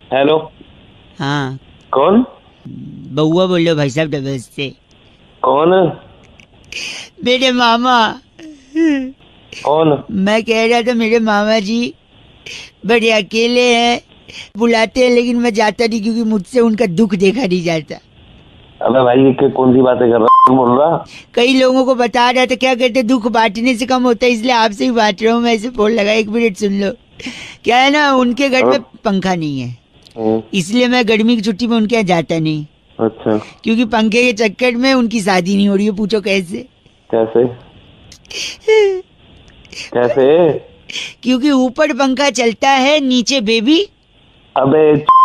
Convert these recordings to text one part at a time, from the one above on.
Hello. हाँ कौन? बउआ बोलो भाई साहब डबल से। कौन? मेरे मामा। कौन? मैं कह रहा था मेरे मामा जी बड़े अकेले हैं, बुलाते हैं लेकिन मैं जाता नहीं क्योंकि मुझसे उनका दुख देखा नहीं जाता। अबे भाई ये कौन सी बातें कर रहा है, बोल रहा? कई लोगों को बता रहा था क्या कहते दुख बांटने से कम होता है, इसलिए आपसे ही बांट रहा हूँ मैं। ऐसे फोन लगा, 1 मिनट सुन लो। क्या है ना, उनके घर में पंखा नहीं है, इसलिए मैं गर्मी की छुट्टी में उनके यहाँ जाता नहीं। अच्छा। क्योंकि पंखे के चक्कर में उनकी शादी नहीं हो रही है। पूछो कैसे? कैसे? कैसे? क्योंकि ऊपर पंखा चलता है, नीचे बेबी। अबे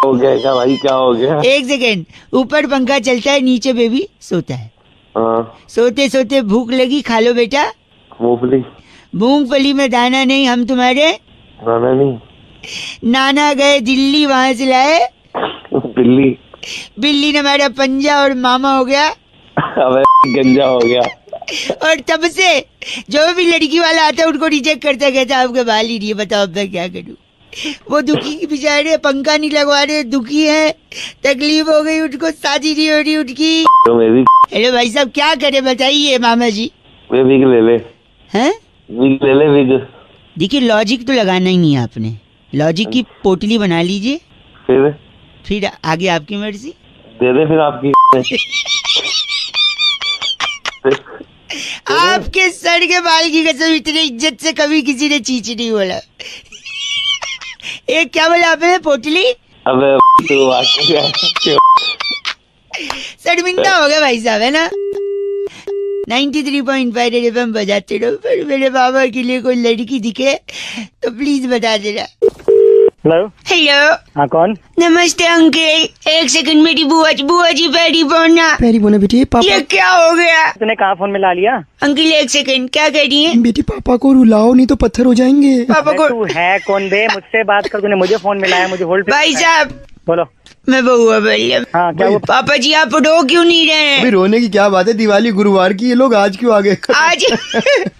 हो गया क्या भाई, क्या हो गया? 1 सेकेंड। ऊपर पंखा चलता है, नीचे बेबी सोता है। हाँ। सोते सोते भूख लगी, खा लो बेटा। मूंगफली। मूंगफली में दाना नहीं, हम तुम्हारे नाना नहीं। नाना गए दिल्ली, वहां से लाए बिल्ली। बिल्ली ने मारा पंजा और मामा हो गया। अबे गंजा हो गया। और तब से जो भी लड़की वाला आता है उनको रिजेक्ट करता, कहता आपके बाल ही नहीं है, बताओ अब मैं क्या करूं। वो दुखी बेचारे, पंखा नहीं लगवा रहे, दुखी है, तकलीफ हो गई उनको, शादी नहीं हो रही उनकी। तो मैं भी। हेलो भाई साहब, क्या करे बताइए मामा जी। वे विग ले ले। हैं? विग ले ले, विग। देखिए लॉजिक तो लगाना ही नहीं है आपने, लॉजिक की पोटली बना लीजिए, फिर आगे आपकी मर्जी। दे दे फिर आपकी। आपके सर के बाल की कसम, इतनी इज्जत से कभी किसी ने चीच नहीं बोला। एक क्या बोला आपने, पोटली? अबे तू शर्मिंदा हो गया भाई साहब, है ना। 93.5 रेड एफएम बजाते रहो। पर मेरे बाबा के लिए कोई लड़की दिखे तो प्लीज बता देना। हेलो। हेलो। हाँ कौन? नमस्ते अंकल, 1 सेकंड मेरी बुआ जी पैरी बोलना। पैरी बोना बेटी। पापा, ये क्या हो गया? तूने कहाँ फोन मिला लिया? अंकल 1 सेकंड, क्या कह रही है? बेटी पापा को रुलाओ नहीं तो पत्थर हो जाएंगे। पापा को। तू है कौन बे? मुझसे बात कर, तूने मुझे फोन मिलाया, मुझे होल्ड पे। भाई साहब बोलो। मैं बउआ बोल रहा हूँ। हाँ क्या हुआ? पापा जी आप रो क्यों नहीं रहे? अभी रोने की क्या बात है, दिवाली गुरुवार की, ये लोग आज क्यों आ गए? आज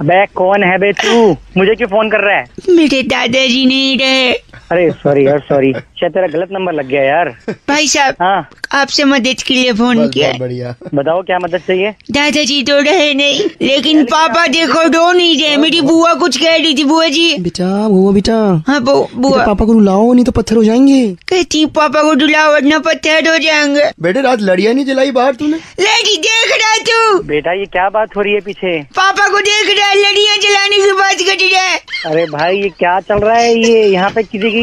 बे कौन है बे तू? मुझे क्यों फोन कर रहा है? मेरे दादाजी नहीं रहे। अरे सॉरी यार, सॉरी, शायद तेरा गलत नंबर लग गया यार। भाई साहब हाँ आपसे मदद के लिए फोन किया। बहुत बढ़िया। बताओ क्या मदद चाहिए? दादाजी तो रहे नहीं, लेकिन पापा देखो रो नहीं रहे। मेरी बुआ कुछ कह रही थी। बुआ जी। बेटा वो बेटा, हाँ बुआ पापा को रुलाओ नहीं तो पत्थर हो जाएंगे। कहती पापा को डुलाओ वरना पत्थर हो जाएंगे। बेटे रात लड़ियाँ नहीं जलाई बाहर तूने? लड़ी देख रहा तू? बेटा ये क्या बात हो रही है पीछे? पापा को देख रहा है, लड़ियाँ जलाने की बात कर रहा है। अरे भाई ये क्या चल रहा है? ये यहाँ पे किसी की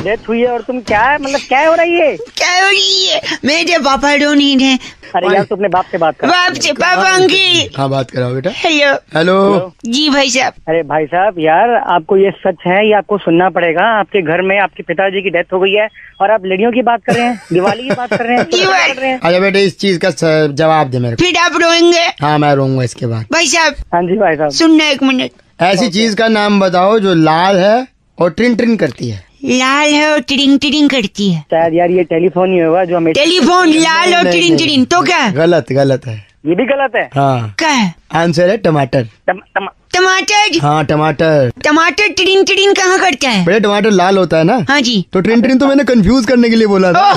डेथ हुई है और तुम क्या, मतलब क्या हो रही है? क्या हो रही है? मेरे पापा रो नहीं रहे। अरे यार तू अपने बाप से बात कर। बाप से? पापा अंकल। हाँ बात कराओ बेटा। हेलो। हेलो। जी भाई साहब। अरे भाई साहब यार, आपको ये सच है, ये आपको सुनना पड़ेगा। आपके घर में आपके पिताजी की डेथ हो गई है और आप लड़ियों की बात कर रहे हैं, दिवाली की बात कर रहे हैं, तो क्या कर रहे हैं? अच्छा बेटे इस चीज का जवाब दे मेरे को। फिर आप रोएंगे? हाँ मैं रोऊंगा इसके बाद। भाई साहब। हाँ जी भाई साहब। सुनना 1 मिनट। ऐसी चीज का नाम बताओ जो लाल है और ट्रिन ट्रिन करती है। लाल है और टिडिंग टिडिंग करती है। शायद यार ये टेलीफोन ही होगा जो हमें। टेलीफोन लाल और टिडिंग टिडिंग तो क्या? गलत गलत है। ये भी गलत है। हाँ क्या है? आंसर है टमाटर। टमाटर। हाँ टमाटर। टमाटर टिडिंग टिडिंग कहाँ करता है? बेटे टमाटर लाल होता है ना। हाँ जी। तो ट्रिन ट्रिन तो मैंने कंफ्यूज करने के लिए बोला था।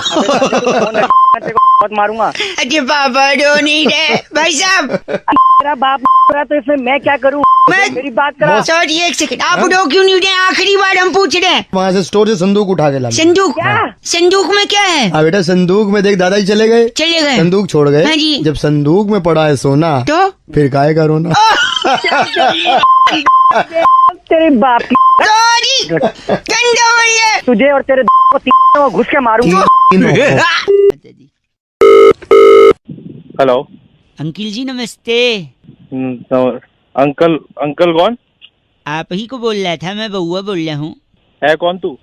बहुत मारूंगा। अरे पापा रो नहीं रहे। भाई साहब मेरा बाप रहा तो इसमें मैं क्या करूँ? मेरी बात करा। सॉरी 1 सेकंड, आप रो क्यों नहीं रहे? आखिरी बार हम पूछ रहे हैं। वहाँ से स्टोर से संदूक उठा के ला। संदूक? क्या? संदूक में क्या है? हाँ बेटा संदूक में देख दादाजी चले गए, चले गए, संदूक छोड़ गए। हाँ जी। जब संदूक में पड़ा है सोना तो फिर काहे का रोना। तेरे बाप की। सॉरी गंदा बोल रहे। तुझे और तेरे को तीनों घुस के मारूंगा। हेलो। अंकिल जी नमस्ते। अंकल अंकल कौन? आप ही को बोल रहा था, मैं बउआ बोल रहा हूँ। है कौन तू?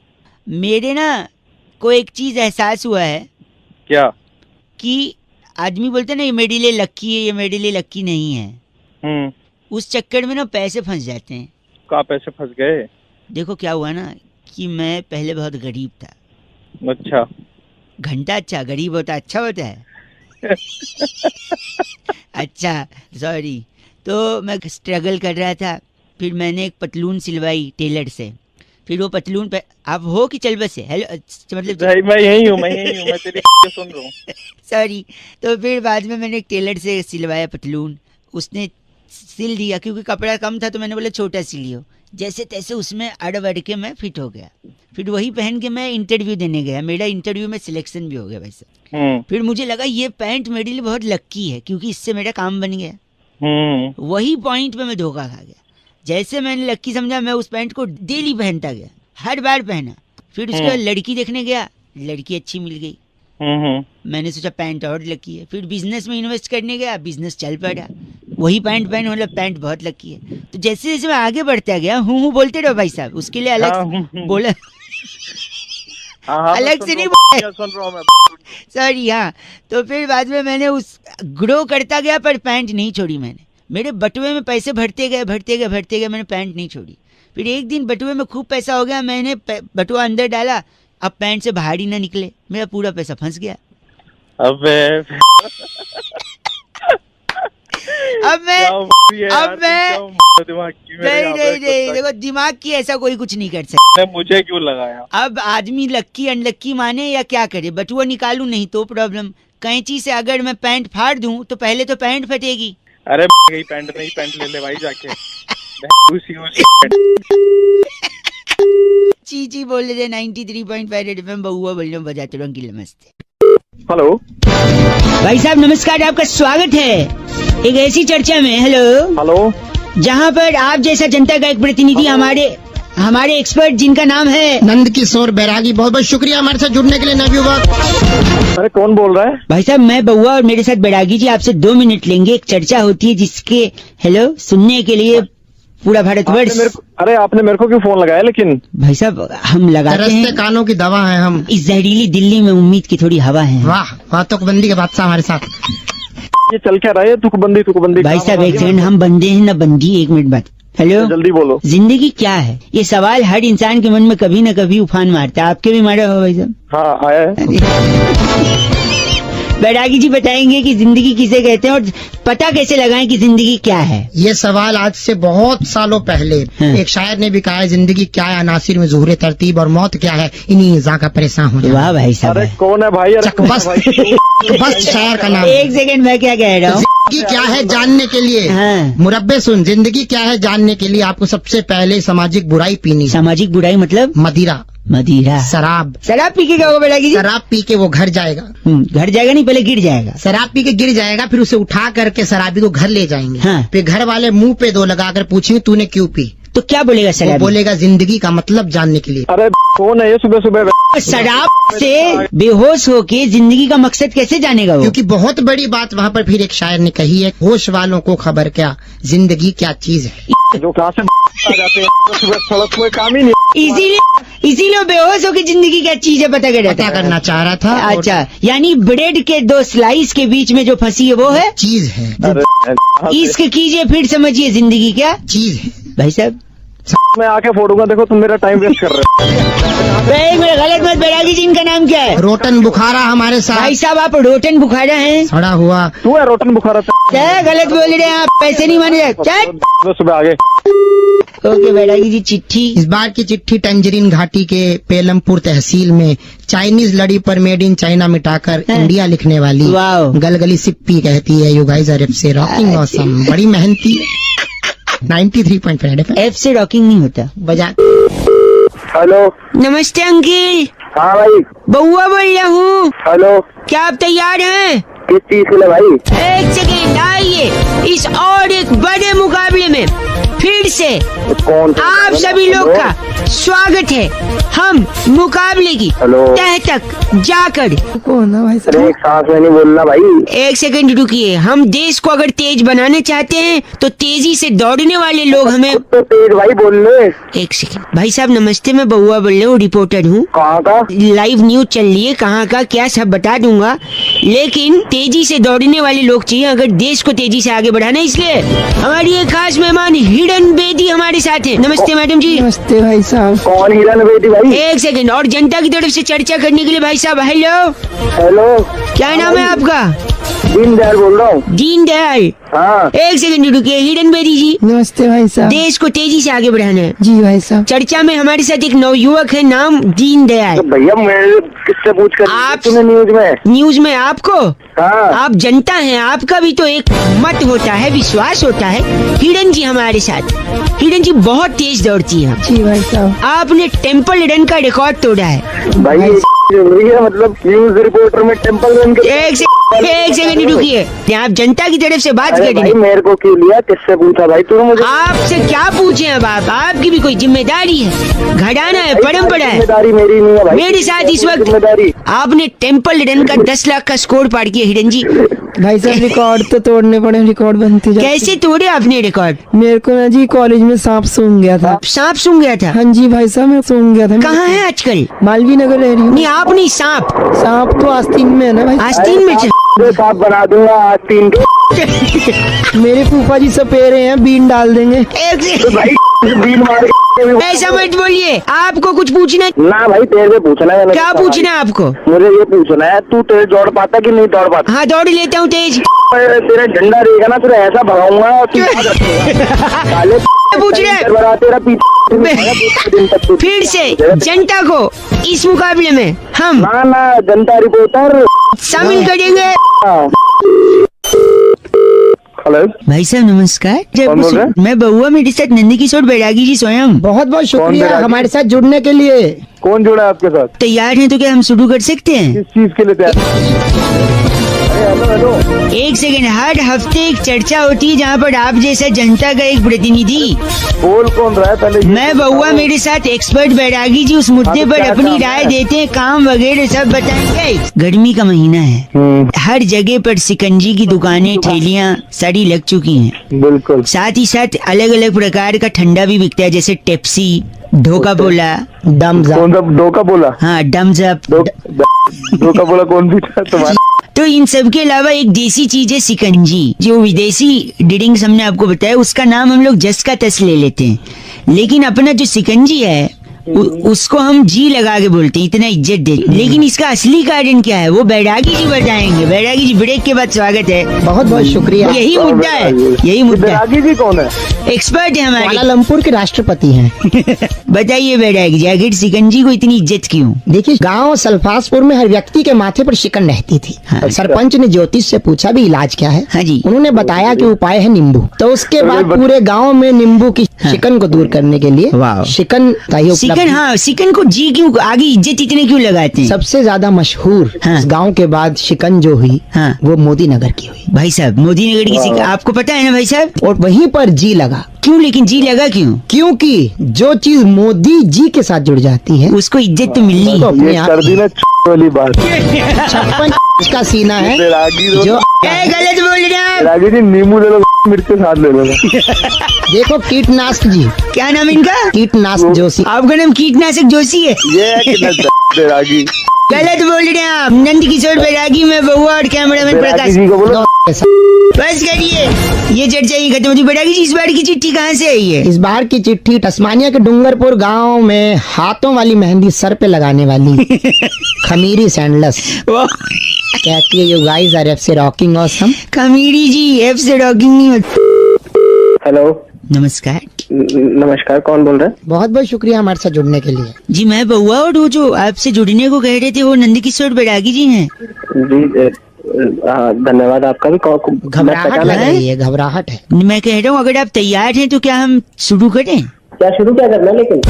मेरे ना को एक चीज एहसास हुआ है। क्या? कि आदमी बोलते ना ये मेरे लिए लक्की है, ये मेरे लिए लक्की नहीं है। उस चक्कर में ना पैसे फंस जाते हैं। कहाँ पैसे फंस गए? देखो क्या हुआ ना कि मैं पहले बहुत गरीब था। अच्छा। घंटा अच्छा, गरीब होता अच्छा होता है। अच्छा सॉरी। तो मैं स्ट्रगल कर रहा था, फिर मैंने एक पतलून सिलवाई टेलर से, फिर वो पतलून पे आप हो कि चल बस है हेलो मतलब भाई मैं यही हूँ मैं तेरी सुन रहा हूँ। सॉरी। तो फिर बाद में मैंने एक टेलर से सिलवाया पतलून, उसने सिल दिया क्योंकि कपड़ा कम था तो मैंने बोला छोटा सिलियो, जैसे तैसे उसमें अड़ के मैं फिट हो गया। फिर वही पहन के मैं इंटरव्यू देने गया, मेरा इंटरव्यू में सिलेक्शन भी हो गया वैसे। फिर मुझे लगा ये पैंट मेरे लिए बहुत लक्की है क्योंकि इससे मेरा काम बन गया। वही पॉइंट पे मैं धोखा खा गया। जैसे मैंने लक्की समझा मैं उस पैंट को डेली पहनता गया, हर बार पहना। फिर उसके बाद लड़की देखने गया, लड़की अच्छी मिल गई, मैंने सोचा पैंट और लकी है। फिर बिजनेस में इन्वेस्ट करने गया, बिजनेस चल पड़ा, वही पैंट पहन मतलब पैंट बहुत लकी है। तो जैसे जैसे मैं आगे बढ़ता गया हूँ बोलते रहो भाई साहब, उसके लिए अलग बोला अलग से नहीं बोला सॉरी। हाँ तो फिर बाद में मैंने उस ग्रो करता गया पर पैंट नहीं छोड़ी मैंने। मेरे बटुए में पैसे भरते गए मैंने पैंट नहीं छोड़ी। फिर एक दिन बटुए में खूब पैसा हो गया, मैंने बटुआ अंदर डाला, अब पैंट से बाहर ही ना निकले, मेरा पूरा पैसा फंस गया। अब मैं नहीं देखो दिमाग की ऐसा कोई कुछ नहीं कर सकता। मुझे क्यों लगाया? अब आदमी लक्की अनलक्की माने या क्या करे, बटुआ निकालूं नहीं तो प्रॉब्लम, कैंची से अगर मैं पैंट फाड़ दूं तो पहले तो पैंट फटेगी। अरे पैंट नहीं, पैंट ले ले भाई जाके। चीची बोल रहे 93.5 रेड एफएम बहुआ बोल रहे बजाते रहो। नमस्ते। हेलो भाई साहब नमस्कार, आपका स्वागत है एक ऐसी चर्चा में। हेलो जहाँ पर आप जैसा जनता का एक प्रतिनिधि हमारे एक्सपर्ट जिनका नाम है नंद किशोर बैरागी, बहुत बहुत शुक्रिया हमारे साथ जुड़ने के लिए नवयुवक। अरे कौन बोल रहा है? भाई साहब मैं बउआ और मेरे साथ बैरागी जी आपसे 2 मिनट लेंगे। एक चर्चा होती है जिसके सुनने के लिए पूरा भारतवर्ष। अरे आपने मेरे को क्यों फोन लगाया? लेकिन भाई साहब हम लगाते हैं, कानों की दवा है हम। इस जहरीली दिल्ली में उम्मीद की थोड़ी हवा है। वाह तुकबंदी के बादशाह हमारे साथ। ये चल क्या रहा है? तुकबंदी भाई साहब एक सेकंड, हम बंदे हैं ना बंदी, 1 मिनट बाद। हेलो जल्दी बोलो। जिंदगी क्या है, ये सवाल हर इंसान के मन में कभी न कभी उफान मारता है। आपके भी मारा हो भाई साहब? हाँ आया है। बैरागी जी बताएंगे कि जिंदगी किसे कहते हैं और पता कैसे लगाएं कि जिंदगी क्या है। ये सवाल आज से बहुत सालों पहले एक शायर ने भी कहा है, जिंदगी क्या है अनासिर में ज़ुहरे तरतीब और मौत क्या है इन्हीं इज़ा का परेशान हो जाना। वाह भाई साहब। अरे कौन है भाई? बस शायर का नाम। एक सेकंड मैं क्या कह रहा हूँ, जिंदगी क्या है जानने के लिए मुरब्बे सुन, जिंदगी क्या है जानने के लिए आपको सबसे पहले सामाजिक बुराई पीनी। सामाजिक बुराई मतलब? मदिरा शराब पी के क्या होगा बैरागी जी? शराब पी के वो घर जाएगा। घर जाएगा नहीं, पहले गिर जाएगा। शराब पी के गिर जाएगा, फिर उसे उठा करके शराबी को घर ले जाएंगे। फिर घर वाले मुंह पे 2 लगाकर पूछेंगे तूने क्यों पी, तो क्या बोलेगा शराबी? बोलेगा जिंदगी का मतलब जानने के लिए। अरे कौन है ये सुबह? शराब से बेहोश होके जिंदगी का मकसद कैसे जानेगा वो? क्योंकि बहुत बड़ी बात वहाँ पर फिर एक शायर ने कही है, होश वालों को खबर क्या जिंदगी क्या चीज है। जो कहाँ से आ जाते हैं सुबह सड़क कोई काम ही नहीं। इसीलिए बेहोश होके जिंदगी क्या चीज है पता करना चाह रहा था। अच्छा यानी ब्रेड के 2 स्लाइस के बीच में जो फंसी है वो है चीज है। इश्क कीजिए फिर समझिए जिंदगी क्या चीज है। भाई साहब मैं आके फोड़ूंगा, देखो तुम मेरा टाइम वेस्ट कर रहे हो। गलत मत। बैरागी जी इनका नाम क्या है? रोटन बुखारा हमारे साथ। भाई साहब आप रोटन बुखारा हैं? सड़ा हुआ तू है रोटन बुखारा। क्या गलत बोल रहे हैं आप? पैसे नहीं माने सुबह आगे। ओके बैरागी जी चिट्ठी। इस बार की चिट्ठी टंजरीन घाटी के पेलमपुर तहसील में चाइनीज लड़ी पर मेड इन चाइना मिटाकर इंडिया लिखने वाली गलगली सिप्पी कहती है, यू गाइस आर एफ से रॉकिंग ऑसम, बड़ी मेहनती। 93.5 एफ से रॉकिंग नहीं होता बजा। हेलो नमस्ते अंकिल। हाँ भाई बउआ बोल रहा हूँ। हेलो क्या आप तैयार हैं? किस चीज के लिए भाई? एक सेकेंड आइए, इस और एक बड़े मुकाबले में फिर से आप सभी लोग का स्वागत है। हम मुकाबले की तह तक जाकर कौन है भाई? एक सांस में नहीं बोलना भाई। एक सेकंड रुकिए। हम देश को अगर तेज बनाना चाहते हैं तो तेजी से दौड़ने वाले लोग हमें तो तेज भाई बोल ले। एक सेकंड भाई साहब नमस्ते, मैं बउआ बोल रहा हूँ, रिपोर्टर हूँ। कहाँ का? लाइव न्यूज चल रही है, कहाँ का क्या सब बता दूंगा, लेकिन तेजी से दौड़ने वाले लोग चाहिए अगर देश को तेजी से आगे बढ़ाना। इसलिए हमारी एक खास मेहमान हिरन बेदी हमारे साथ है। नमस्ते मैडम जी। नमस्ते भाई साहब। कौन हिरन बेदी भाई? एक सेकंड, और जनता की तरफ से चर्चा करने के लिए भाई साहब हेलो। हेलो क्या नाम है आपका? दीन दयाल बोल रहा हूँ। दीन दयाल, हाँ। एक सेकंड रुकिए। हिरन बेरी जी, नमस्ते भाई साहब। देश को तेजी से आगे बढ़ाना है। जी भाई साहब। चर्चा में हमारे साथ एक नवयुवक है, नाम दीन दयाल। तो भैया मैं किससे पूछ कर आप- तूने न्यूज में आपको, हाँ। आप जनता हैं, आपका भी तो एक मत होता है, विश्वास होता है। हिरन जी हमारे साथ, हिरन जी बहुत तेज दौड़ती है। जी भाई साहब। आपने टेम्पल रन का रिकॉर्ड तोड़ा है। भाई जरूरी है, मतलब न्यूज रिपोर्टर में टेम्पल रन के। एक सेकंड रुकिए, आप जनता की तरफ से बात अरे कर भाई रही हैं। मेरे को क्यों लिया, किससे पूछा भाई तूने मुझे? आपसे क्या पूछे अब आप, आपकी भी कोई जिम्मेदारी है, घड़ाना है, परंपरा है। जिम्मेदारी मेरी नहीं है भाई। मेरे साथ इस वक्त जिम्मेदारी आपने टेम्पल रन का 10 लाख का स्कोर पार किया हिरन जी। भाई साहब रिकॉर्ड तो तोड़ने पड़े, रिकॉर्ड बनते जाते। कैसे तोड़े आपने रिकॉर्ड? मेरे को ना जी कॉलेज में सांप सूंघ गया था। सांप सूंघ गया था? हाँ जी भाई साहब, मैं सूंघ गया था। कहाँ है आजकल? मालवीय नगर रह रही हूँ। नहीं आप नहीं, सांप। सांप तो आस्तीन में है ना भाई। आस्तीन में साफ बना दूंगा आस्तीन के। मेरे फूफा जी सपेरे हैं, बीन डाल देंगे। एक से तो भाई बीन मार के ऐसा मत बोलिए, आपको कुछ पूछना है? ना भाई तेरे से पूछना है। क्या पूछना है आपको? मुझे ये पूछना है, तू तेज दौड़ पाता कि नहीं दौड़ पाता? हाँ दौड़ लेता हूँ तेज। तेरा डंडा रहेगा ना, तुझे ऐसा भगाऊंगा और तू याद रखेगा। साले पूछ रहे हैं। बड़ा तेरा पीछे फिर से जनता को इस मुकाबले में हम ना ना जनता रिपोर्टर शामिल करेंगे। हेलो भाई साहब नमस्कार। कौन बोल रहे हैं? मैं बउआ, मेरे साथ नंदकिशोर बैरागी जी स्वयं। बहुत बहुत शुक्रिया बैरागी? हमारे साथ जुड़ने के लिए। कौन जुड़ा है आपके साथ? तैयार हैं तो क्या हम शुरू कर सकते हैं? किस चीज के लिए तैयार? हेलो हेलो एक सेकंड। हर हफ्ते एक चर्चा होती है जहाँ पर आप जैसा जनता का एक प्रतिनिधि, बोल कौन रहा है पहले ये मैं बउआ, मेरे साथ एक्सपर्ट बैरागी जी उस मुद्दे हाँ, तो पर क्या अपनी काम राय है? देते हैं, काम वगैरह सब बताएंगे। गर्मी का महीना है, हर जगह पर सिकंजी की दुकानें, ठेलियाँ सारी लग चुकी हैं। बिल्कुल। साथ ही साथ अलग अलग प्रकार का ठंडा भी बिकता है, जैसे टेप्सी, ढोका बोला, दम कौन सा दो का बोला? हाँ डम्स अप। दो का बोला कौन सी था तुम्हारा? तो इन सब के अलावा एक देसी चीज है सिकंजी, जो विदेशी ड्रिंक्स हमने आपको बताया उसका नाम हम लोग जस का तस ले लेते हैं, लेकिन अपना जो सिकंजी है उसको हम जी लगा के बोलते हैं, इतना इज्जत दे। लेकिन इसका असली कारण क्या है वो बैरागी जी बताएंगे। बैरागी जी ब्रेक के बाद स्वागत है। बहुत बहुत शुक्रिया। यही मुद्दा है, यही मुद्दा है। बैरागी जी कौन है? एक्सपर्ट है हमारे। कुआलालंपुर के राष्ट्रपति हैं। बताइए बैरागी जी, आखिर सिकंजी को इतनी इज्जत क्यों? देखिए गांव सल्फासपुर में हर व्यक्ति के माथे पर शिकन रहती थी। हाँ। सरपंच ने ज्योतिष से पूछा भी इलाज क्या है। हाँ जी। उन्होंने बताया कि उपाय है नींबू। तो उसके बाद पूरे गांव में नींबू की शिकन को दूर करने के लिए वाह। शिकन का ही सिकन, उपलब्ध। हाँ सिकन को जी क्यों आगे इज्जत इतने क्यों लगाते हैं? सबसे ज्यादा मशहूर हाँ। इस गांव के बाद शिकन जो हुई हाँ। वो मोदी नगर की हुई भाई साहब मोदी नगर की सिकन आपको पता है ना भाई साहब? और वहीं पर जी लगा। क्यों, लेकिन जी लगा क्यों? क्योंकि जो चीज मोदी जी के साथ जुड़ जाती है उसको इज्जत तो मिलनी तो है। अपने ये आप कर दी ना वाली बात। 56 का सीना है बैरागी जो क्या गलत बोल रहे हैं आप? बैरागी जी नींबू ले लो, मिर्च के साथ ले लो। देखो कीटनाशक जी, क्या नाम इनका? कीटनाशक जोशी। आपका नाम कीटनाशक जोशी है? ये है कि बैरागी गलत बोल रहे हैं आप। नंद किशोर बैरागी में बउआ और कैमरामैन बैरागी प्रकाश। जी को बोलो। बस करिए, ये चर्चा ही खत्म होती। बैरागी जी इस बार की चिट्ठी कहाँ से आई है? इस बार की चिट्ठी तस्मानिया के डूंगरपुर गांव में हाथों वाली मेहंदी सर पे लगाने वाली खमीरी सैंडलस कहती है, यू गाइस आर एफसी rocking awesome. Khamiri ji F से रॉकिंग नहीं होती। हेलो नमस्कार नमस्कार, कौन बोल रहे हैं? बहुत बहुत शुक्रिया हमारे साथ जुड़ने के लिए। जी मैं बउआ, और वो जो आपसे जुड़ने को कह रहे थे वो नंद किशोर बैरागी जी हैं। जी धन्यवाद आपका भी। घबराहट लग रही है, घबराहट है। मैं कह रहा हूँ अगर आप तैयार हैं तो क्या हम शुरू करें? क्या शुरू क्या करना? लेकिन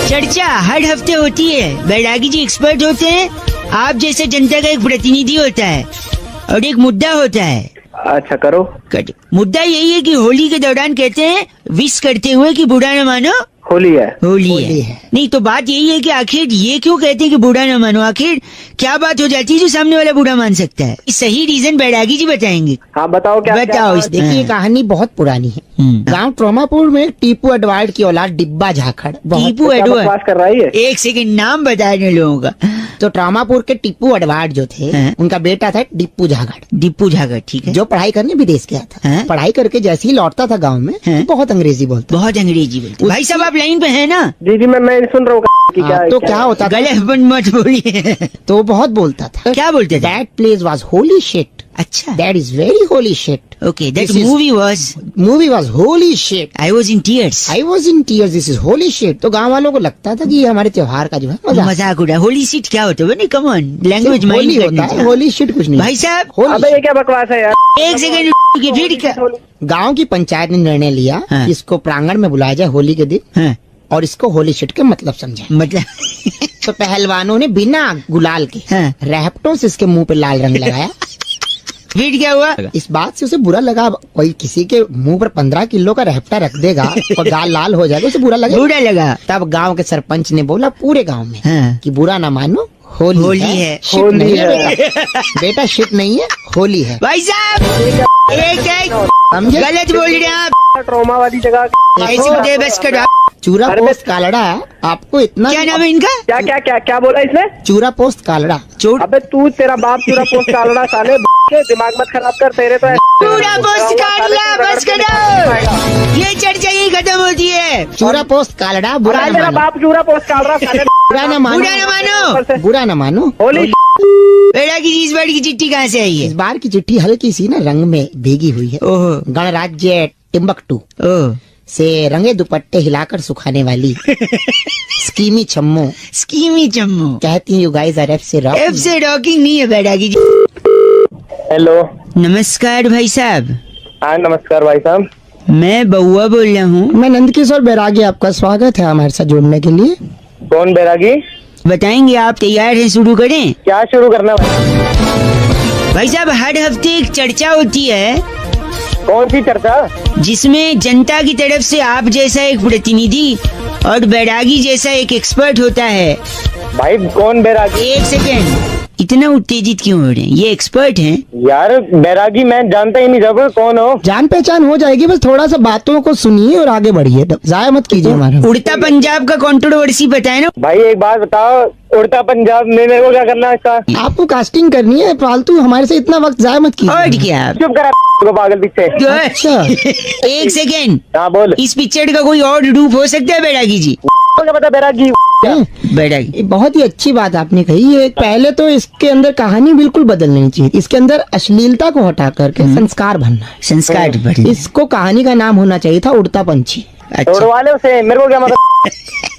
चर्चा हर हफ्ते होती है, बैरागी जी एक्सपर्ट होते हैं, आप जैसे जनता का एक प्रतिनिधि होता है और एक मुद्दा होता है। अच्छा करो। मुद्दा यही है कि होली के दौरान कहते हैं विश करते हुए कि बुरा न मानो होली है। होली है। नहीं तो बात यही है कि आखिर ये क्यों कहते हैं कि बुरा न मानो? आखिर क्या बात हो जाती है जो सामने वाला बुरा मान सकता है? सही रीजन बैरागी जी बताएंगे। हाँ बताओ क्या? बताओ इस देखिए ये कहानी बहुत पुरानी है। गांव ट्रोमापुर में टीपू एडवर्ड की औलाद डिब्बा झाखड़ टीपू एडवर्ड कर रहा है? एक सेकंड नाम बता रहे लोगों का। तो ट्रामापुर के टीपू एडवर्ड जो थे हाँ। उनका बेटा था डिप्पू झाखड़, डिप्पू झाखड़, ठीक है, जो पढ़ाई करने विदेश गया था। हाँ। पढ़ाई करके जैसे ही लौटता था गांव में हाँ। तो बहुत अंग्रेजी बोलता। बहुत अंग्रेजी बोलते। भाई साहब आप लाइन पे है ना? जी जी मैं सुन रहा हूँ कि क्या तो क्या होता था, गलत मत बोलिए। तो वो बहुत बोलता था। क्या बोलते थे? That place was holy shit. अच्छा, that is very holy shit. Okay, that This is- movie was holy shit. I was in tears. I was in tears, this is holy shit. तो गांव वालों को लगता था कि ये हमारे त्योहार का जो है मजाक उड़ा। होली सीट क्या होता है? Come on, language Holi mind होता है, होली शिट कुछ नहीं। भाई साहब होली अबे ये क्या बकवास है यार? एक सेकंड, फिर क्या? गांव की पंचायत ने निर्णय लिया हाँ। कि इसको प्रांगण में बुलाया जाए होली के दिन हाँ, और इसको होली शिट के मतलब समझे। मतलब तो पहलवानों ने बिना गुलाल के हाँ। रैपटों से इसके मुंह पे लाल रंग लगाया। फिर क्या हुआ? इस बात से उसे बुरा लगा। कोई किसी के मुंह पर 15 किलो का रैपटा रख देगा और गाल लाल हो जाएगा, उसे बुरा लगेगा। बुरा लगा। तब गांव के सरपंच ने बोला पूरे गांव में हाँ। कि बुरा ना मानो, होली होली है, है। शिट होली नहीं है है। बेटा। बेटा शिट नहीं है, होली है। भाई साहब एक समझे? गलत बोल रहे हैं आप। ट्रॉमा वाली जगह ऐसे बताइए बस करो आप। चूरा पोस्ट कालड़ा आपको इतना क्या नाम है इनका? क्या क्या क्या क्या बोला इसने? चूरा पोस्ट कालड़ा। चोट अबे तू तेरा बाप चूरा पोस्ट कालड़ा साले के दिमाग मत खराब कर तेरे तो पूरा पोस्ट काट लिया, बस करो। ये चर्चा यही खत्म होती है। चूरा पोस्ट कालड़ा, बुरा अरे ना तेरा मानो, बाप चूरा पोस्ट काल रहा साले। बुरा ना मानो, बुरा ना मानो। बुरा ना मानो। होली बेटा की इस बार की चिट्ठी कहाँ से आई इस है? बार की चिट्ठी हल्की सी ना रंग में भीगी हुई है। ओहो, गणराज्य टिम्बकटू ओह, से रंगे दुपट्टे हिलाकर सुखाने वाली स्कीमी छम्मो स्कीमी चम्मू। कहती है यू गाइस आर एफ से रॉक। एफ से रॉकिंग नहीं है बेटा की। हेलो। नमस्कार भाई साहब, हाँ नमस्कार भाई साहब। मैं बउआ बोल रहा हूँ। मैं नंदकिशोर बैरागी, आपका स्वागत है हमारे साथ जुड़ने के लिए। कौन बैरागी? बताएंगे आप तैयार हैं? शुरू करें? क्या शुरू करना भाई? भाई साहब हर हफ्ते एक चर्चा होती है कौन सी चर्चा? जिसमें जनता की तरफ से आप जैसा एक प्रतिनिधि और बैरागी जैसा एक एक्सपर्ट होता है। भाई कौन बैरागी? एक सेकेंड, इतना उत्तेजित क्यों हो रहे हैं? ये एक्सपर्ट हैं। यार बैरागी मैं जानता ही नहीं जब कौन हो। जान पहचान हो जाएगी, बस थोड़ा सा बातों को सुनिए और आगे बढ़िए, जाया मत कीजिए हमारा। उड़ता पंजाब का कंट्रोवर्सी पता है ना? भाई एक बात बताओ, उड़ता पंजाब में मेरे को क्या करना है इसका? आपको कास्टिंग करनी है, फालतू हमारे से इतना वक्त जाया मत और कीजिए। क्या? चुप करा को पागल पीछे। अच्छा एक सेकेंड, हाँ बोल। इस पिक्चर का कोई और रूप हो सकता है बैरागी जी? क्या पता बैरागी? बैरागी ये बहुत ही अच्छी बात आपने कही है। पहले तो इसके अंदर कहानी बिल्कुल बदलनी चाहिए। इसके अंदर अश्लीलता को हटा करके संस्कार भरना है। संस्कार बढ़िया। इसको कहानी का नाम होना चाहिए था उड़ता पंछी। अच्छा, उड़वा ले उसे, मेरे को क्या मतलब?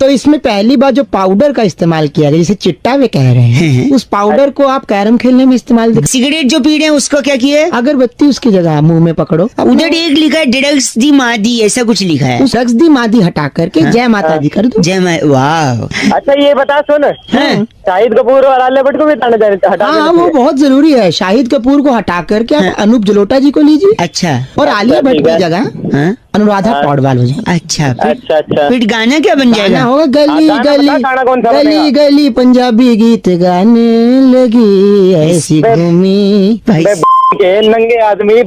तो इसमें पहली बार जो पाउडर का इस्तेमाल किया गया, जिसे चिट्टा वे कह रहे हैं, उस पाउडर को आप कैरम खेलने में इस्तेमाल सिगरेट जो पी रहे हैं उसको क्या किया है? अगरबत्ती उसकी जगह मुंह में पकड़ो। उधर एक लिखा है ड्रग्स दी मादी, ऐसा कुछ लिखा है। उस रक्स दी मादी हटा करके जय माता दी कर दो। जय माँ, वाह। अच्छा ये बता सुन, हाँ। शाहिद कपूर और आलिया भट्ट को भी हटा हाँ वो देना बहुत जरूरी है। शाहिद कपूर को हटा करके आप अनूप जलोटा जी को लीजिए अच्छा, और आलिया भट्ट ठीक की है। जगह हाँ? अनुराधा पौडवाल हो जाए। अच्छा, अच्छा अच्छा। फिर गाना क्या बन गाना जाएगा? होगा गली गाना गली बता, गाना कौन सा गली बनेगा? गली पंजाबी गीत गाने लगी ऐसी घूमी। भाई बे के नंगे आदमी।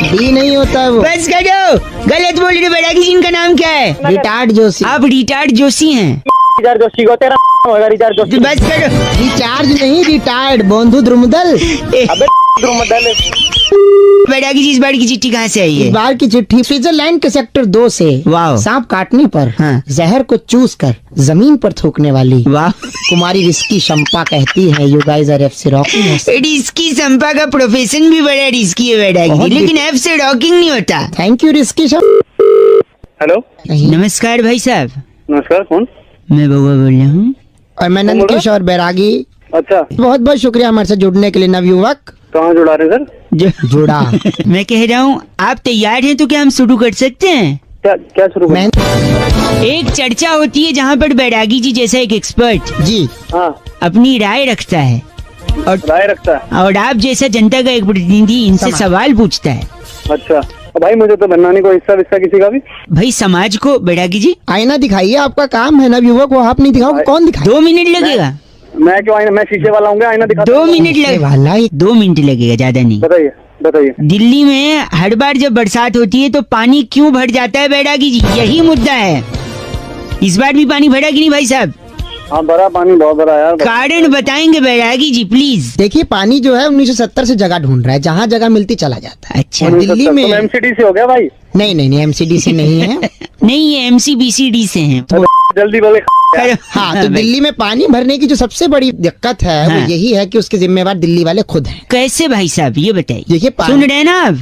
डी नहीं होता है वो, बस करो, गलत बोल रहे बैरागी जी। इनका नाम क्या है? रिटार्ड जोशी। आप रिटार्ड जोशी हैं? रिचार्ज जोशी को तेरा होगा रिचार्ज जोशी। बस करो। रिचार्ज नहीं, रिटायर्ड बंधु द्रुमदल। अबे द्रुमदल। बैरागी जी इस बार की चिट्ठी कहाँ से आई इस है? बार की चिट्ठी स्विट्जरलैंड के सेक्टर 2 से वाह। सांप काटने पर हाँ। जहर को चूस कर जमीन पर थूकने वाली वाह। कुमारी रिस्की शंपा कहती है यू गाइस आर एफ से रॉकिंग। रिस्की संपा का प्रोफेशन भी बड़ा रिस्की है बैरागी बहुत जी, लेकिन एफ से रॉकिंग नहीं होता। Thank you risky Shampa. Hello नमस्कार भाई साहब, नमस्कार, कौन? मैं बउआ बोल रहा हूँ। और मैं नंद किशोर बैरागी। अच्छा बहुत बहुत शुक्रिया हमारे साथ जुड़ने के लिए नवयुवक। कहाँ जुड़ा रहे सर? जुड़ा मैं कह रहा हूँ आप तैयार हैं तो क्या हम शुरू कर सकते हैं? क्या क्या शुरू? मैं एक चर्चा होती है जहाँ पर बैरागी जी जैसा एक एक्सपर्ट जी हाँ अपनी राय रखता है राय रखता है। और आप जैसा जनता का एक प्रतिनिधि इनसे सवाल पूछता है। अच्छा भाई मुझे तो बनना नहीं कोई हिस्सा विस्सा किसी का भी। भाई समाज को बैरागी जी आईना दिखाइए, आपका काम है नवयुवक, वो आप नहीं दिखाओ कौन दिखाए? 2 मिनट लगेगा। मैं क्यों आईना? मैं शीशे वाला हूँ, आईना दिखा। 2 मिनट लगेगा, वाला 2 मिनट लगेगा, ज्यादा नहीं। बताइए बताइए। दिल्ली में हर बार जब बरसात होती है तो पानी क्यों भर जाता है बैरागी जी? यही मुद्दा है। इस बार भी पानी भरा कि नहीं भाई साहब? हाँ भरा, पानी बहुत भरा यार। कारण बताएंगे बैरागी जी प्लीज। देखिए पानी जो है 1970 से जगह ढूंढ रहा है, जहाँ जगह मिलती चला जाता है। अच्छा, दिल्ली में एमसीडी से हो गया भाई। नहीं नहीं नहीं एमसीडी से नहीं है। नहीं ये MCBCD से हैं। जल्दी बोले। हाँ, तो दिल्ली में पानी भरने की जो सबसे बड़ी दिक्कत है वो यही है कि उसके जिम्मेवार दिल्ली वाले खुद हैं। कैसे भाई साहब ये बताइए? देखिए सुन रहे हैं ना आप?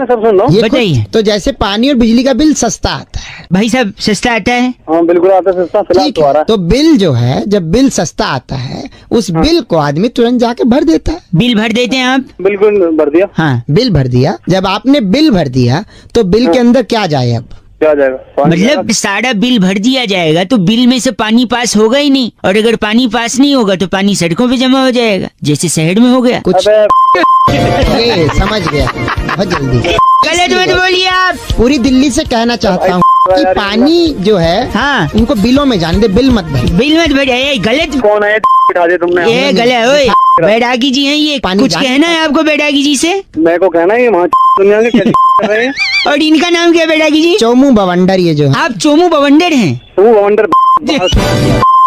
सब सुन लो। ये बताइए। तो जैसे पानी और बिजली का बिल सस्ता आता है। भाई साहब सस्ता आता है? हाँ बिल्कुल आता है सस्ता, फिलहाल ठीक तो आ रहा है, तो बिल जो है, जब बिल सस्ता आता है उस बिल को आदमी तुरंत जाके भर देता है। बिल भर देते हैं आप? है। बिल्कुल भर दिया। हाँ, बिल भर दिया। जब आपने बिल भर दिया तो बिल के अंदर क्या जाए अब? क्या जाएगा? पानी मतलब सारा बिल भर दिया जाएगा तो बिल में से पानी पास होगा ही नहीं, और अगर पानी पास नहीं होगा तो पानी सड़कों पे जमा हो जाएगा, जैसे शहर में हो गया। कुछ अबे ये समझ गया बहुत जल्दी। गलत मत बोलिए आप। पूरी दिल्ली से कहना चाहता हूँ कि पानी जो है, हाँ, उनको बिलों में जाने दे, बिल मत भर। बिल मत भरिए। गलत, कौन है बिठा दिया तुमने? ये गलत। ओए बैरागी जी हैं ये, पानी कुछ जाने कहना है आपको बैरागी जी से? मेरे को कहना है वहाँ दुनिया के क्या कर रहे हैं? और इनका नाम क्या है बैरागी जी? चोमू बवंडर ये जो है। आप चोमू बवंडर हैं? तू वंडर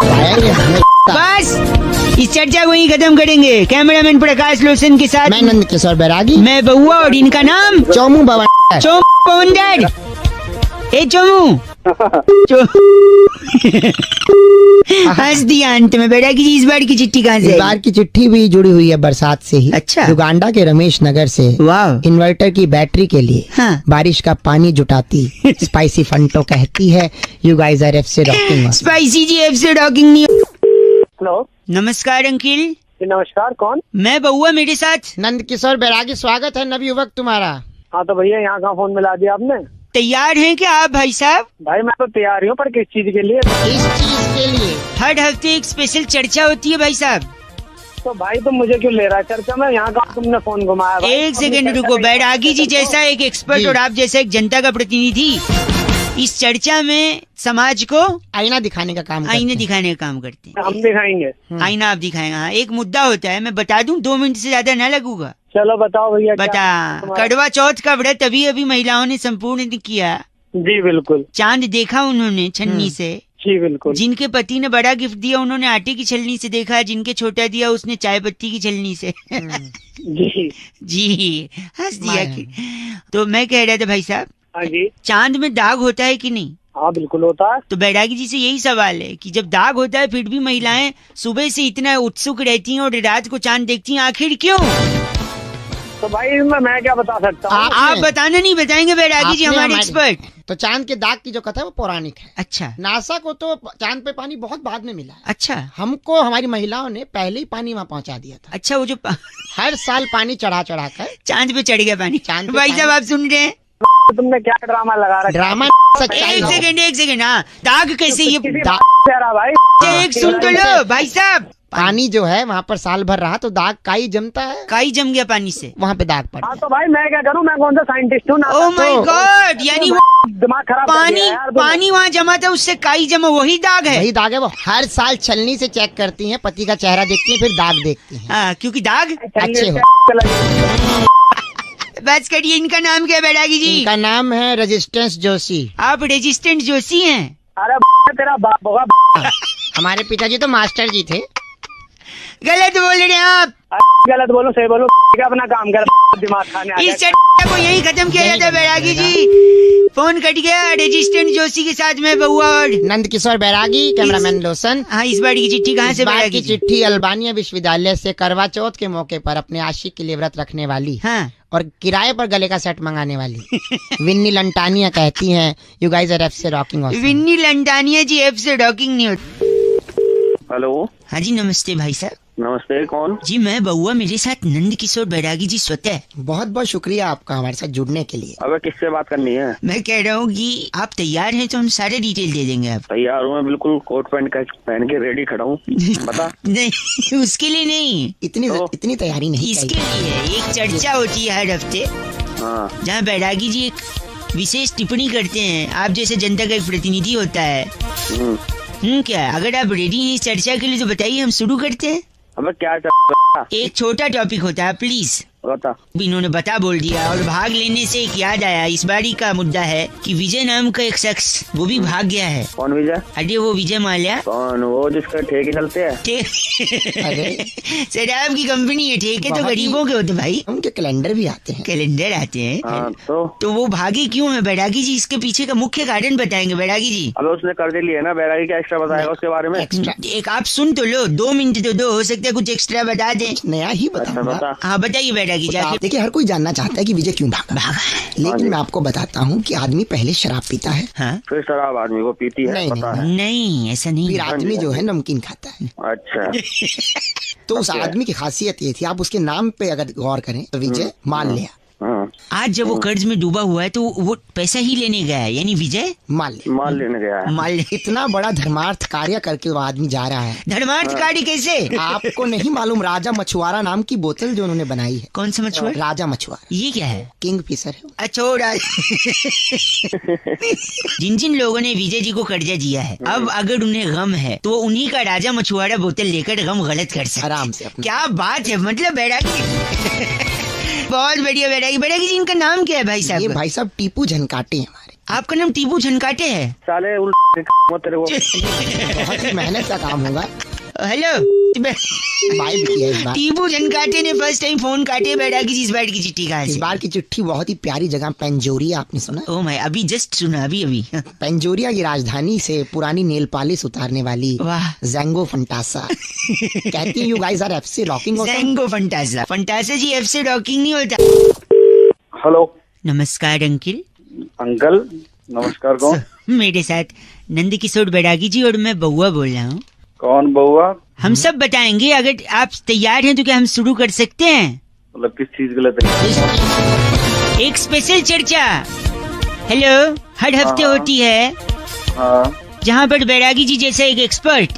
आएंगे हमें। बस इस चर्चा को ही खत्म करेंगे। कैमरामैन प्रकाश लोचन के साथ मैं नंद किशोर बैरागी, मैं बउआ, और इनका नाम चोमू बवंडर। चोमू बवंडर। ए चोमू हंस दिया अंत में। बैरागी जी इस बार की चिट्ठी कहाँ से इस आई? बार की चिट्ठी भी जुड़ी हुई है बरसात से ही। अच्छा। युगांडा के रमेश नगर से वाह। इन्वर्टर की बैटरी के लिए हाँ। बारिश का पानी जुटाती स्पाइसी फंटो कहती है, यू गाइस आर एफ से रॉकिंग। स्पाइसी जी एफ से रॉकिंग नहीं। हेलो नमस्कार अंकिल, नमस्कार, कौन? मैं बउआ, मेरे साथ नंद किशोर बैरागी, स्वागत है नवयुवक तुम्हारा। हाँ तो भैया यहाँ कहाँ फोन मिला दिया आपने? तैयार हैं क्या आप भाई साहब? भाई मैं तो तैयार ही हूँ, पर किस चीज के लिए? इस चीज के लिए हर हफ्ते एक स्पेशल चर्चा होती है भाई साहब। तो भाई तुम मुझे क्यों ले रहा है चर्चा में? यहाँ कहाँ तुमने फोन घुमाया भाई? एक सेकंड रुको। बैरागी जी जैसा एक एक्सपर्ट जी। और आप जैसा एक जनता का प्रतिनिधि इस चर्चा में समाज को आईना दिखाने का काम करते आईने हैं। दिखाने का काम करते हैं। हम दिखाएंगे। आईना आप दिखाएंगे। हाँ, एक मुद्दा होता है, मैं बता दूं, 2 मिनट से ज्यादा ना लगूगा। चलो बताओ भैया। क्या बता। तुम्हारा- करवा चौथ का व्रत अभी अभी महिलाओं ने संपूर्ण किया। जी बिल्कुल। चांद देखा उन्होंने छन्नी से। जी बिल्कुल। जिनके पति ने बड़ा गिफ्ट दिया उन्होंने आटे की छलनी से देखा, जिनके छोटा दिया उसने चाय पत्ती की छलनी से। जी जी हंस दिया कि। तो मैं कह रहा था भाई साहब, हाँ जी। चांद में दाग होता है कि नहीं? हाँ बिल्कुल होता है। तो बैरागी जी से यही सवाल है कि जब दाग होता है फिर भी महिलाएं सुबह से इतना उत्सुक रहती हैं और रात को चांद देखती हैं, आखिर क्यों? तो भाई इसमें मैं क्या बता सकता हूँ? आप बताना नहीं बताएंगे बैरागी जी, आपने हमारे हमारे- एक्सपर्ट। तो चांद के दाग की जो कथा है वो पौराणिक है। अच्छा नासा को तो चांद पे पानी बहुत बाद में मिला है। अच्छा हमको हमारी महिलाओं ने पहले ही पानी वहाँ पहुँचा दिया था। अच्छा। वो जो हर साल पानी चढ़ा चढ़ा कर चांद पे चढ़ गया पानी। चांद पे भाई पानी- साहब आप सुन रहे हैं? तुमने क्या ड्रामा लगा रखा? ड्रामा सच्चाई एक है। सेकंड। हाँ, दाग कैसे ये दा- तेरा भाई एक सुन तो लो भाई साहब। पानी जो है वहाँ पर साल भर रहा तो दाग काई जमता है, काई जम गया पानी से। वहाँ पे दाग पड़ हाँ गया। तो भाई मैं क्या करूँ? मैं कौन सा साइंटिस्ट हूँ? ओ माय गॉड, यानी वो दिमाग खराब कर पानी दिया यार तुमने। पानी वहाँ जमा था उससे काई जमा, वही दाग है। वही दाग है। वो हर साल छलनी से चेक करती हैं, पति का चेहरा देखती हैं, फिर दाग देखती हैं। हाँ, क्योंकि दाग। अच्छे हो। बस करिए, इनका नाम क्या है बैरागी जी? इनका नाम है रेजिस्टेंस जोशी। आप रेजिस्टेंट जोशी हैं? अरे तेरा बाप होगा। हमारे पिताजी तो मास्टर जी थे। गलत बोल रहे हैं आप। गलत बोलो सही बोलो, अपना काम कर। दिमाग खाने आ इस गया। चर्चा को यही खत्म किया जाता है बैरागी जी। फोन कट गया। रेजिस्टेंट जोशी के साथ में बउआ और नंद किशोर बैरागी, कैमरामैन लोसन। हाँ, इस बार की चिट्ठी कहाँ से इस बार बैरागी की जी? चिट्ठी अल्बानिया विश्वविद्यालय से करवा चौथ के मौके पर अपने आशिक के लिए व्रत रखने वाली हाँ। और किराए पर गले का सेट मंगाने वाली विन्नी लंटानिया कहती हैं, यू गाइस आर एफ से रॉकिंग ऑसम। विन्नी लंडानिया जी एफ से रॉकिंग नहीं होती। हेलो हाँ जी नमस्ते भाई साहब। नमस्ते, कौन? जी मैं बउआ, मेरे साथ नंद किशोर बैरागी जी स्वतः। बहुत बहुत शुक्रिया आपका हमारे साथ जुड़ने के लिए। अबे किससे बात करनी है? मैं कह रहा हूँ कि आप तैयार हैं तो हम सारे डिटेल दे देंगे आप। तैयार हूँ मैं, बिल्कुल कोट पैंट का पहन के रेडी खड़ा हूँ। बता। नहीं, उसके लिए नहीं, इतनी तैयारी नहीं इसके चाहिए। लिए एक चर्चा होती है हर हफ्ते हाँ जहाँ बैरागी जी एक विशेष टिप्पणी करते हैं। आप जैसे जनता का एक प्रतिनिधि होता है। क्या अगर आप रेडी हैं इस चर्चा के लिए तो बताइए, हम शुरू करते हैं। अबे क्या चल रहा? एक छोटा टॉपिक होता है, प्लीज। बता। इन्होंने बता बोल दिया। और भाग लेने से एक याद आया, इस बारी का मुद्दा है कि विजय नाम का एक शख्स वो भी भाग गया है। कौन विजय? अरे वो विजय माल्या। कौन? वो जिसका ठेके चलते हैं। अरे शराब की कंपनी है, ठेके तो गरीबों के होते भाई। उनके कैलेंडर भी आते हैं। कैलेंडर आते हैं। हाँ, तो वो भागे क्यों है बैरागी जी? इसके पीछे का मुख्य कारण बताएंगे बैरागी जी। अब उसने कर्जे लिए ना, बैरागी क्या एक्स्ट्रा बताएगा उसके बारे में? एक आप सुन तो लो, 2 मिनट तो दो, हो सकता है कुछ एक्स्ट्रा बता दे। नया ही बताऊंगा। बता। हाँ बताइए बैरागी जी। देखिए हर कोई जानना चाहता है कि विजय क्यों भागा, लेकिन मैं आपको बताता हूँ कि आदमी पहले शराब पीता है। हाँ? फिर शराब आदमी को पीती है? नहीं, पता है। नहीं ऐसा नहीं। फिर आदमी जो है नमकीन खाता है। अच्छा। तो उस आदमी की खासियत ये थी, आप उसके नाम पे अगर गौर करें तो विजय माल्या। हाँ। आज जब वो कर्ज में डूबा हुआ है तो वो पैसा ही लेने गया है, यानी विजय माल्या माल लेने गया है। माल। इतना बड़ा धर्मार्थ कार्य करके वो आदमी जा रहा है। धर्मार्थ कार्य कैसे? आपको नहीं मालूम, राजा मछुआरा नाम की बोतल जो उन्होंने बनाई है। कौन सा मछुआरा? राजा मछुआरा, ये क्या है? किंग फिशर है। अच्छा जिन जिन लोगों ने विजय जी को कर्जा दिया है, अब अगर उन्हें गम है तो वो उन्हीं का राजा मछुआरा बोतल लेकर गम गलत कर सकते। आराम से अपना। क्या बात है, मतलब बैरागी बहुत बढ़िया। बैरागी जी, इनका नाम क्या है भाई ये साहब? भाई साहब टीपू झनकाटे हैं हमारे। आपका नाम टीपू झनकाटे है? साले तेरे को बहुत ही मेहनत का काम होगा। हेलो भाई भी किया इस बार। टीपू झनकाटे ने फर्स्ट टाइम फोन काटे बैरागी जी। इस बार की चिट्ठी कहाँ इस से? बार की चिट्ठी बहुत ही प्यारी जगह पेंजोरिया, आपने सुना? ओ मैं अभी जस्ट सुना, अभी पेंजोरिया की राजधानी से पुरानी नेल पॉलिश उतारने वाली वाह। जैंगो फंटासा कहती है यू गाइस आर एफसी रॉकिंग। ज़ैंगो फंटासा। फंटासा जी एफ से रॉकिंग नहीं होता। हेलो। नमस्कार अंकिल। अंकल नमस्कार। कौन? मेरे साथ नंद किशोर बैरागी जी और मैं बउआ बोल रहा हूँ। कौन बउआ? हम सब बताएंगे, अगर आप तैयार हैं तो क्या हम शुरू कर सकते हैं? मतलब किस चीज गलत है? एक स्पेशल चर्चा हेलो हर हफ्ते होती है, हाँ। जहाँ पर बैरागी जी जैसा एक एक्सपर्ट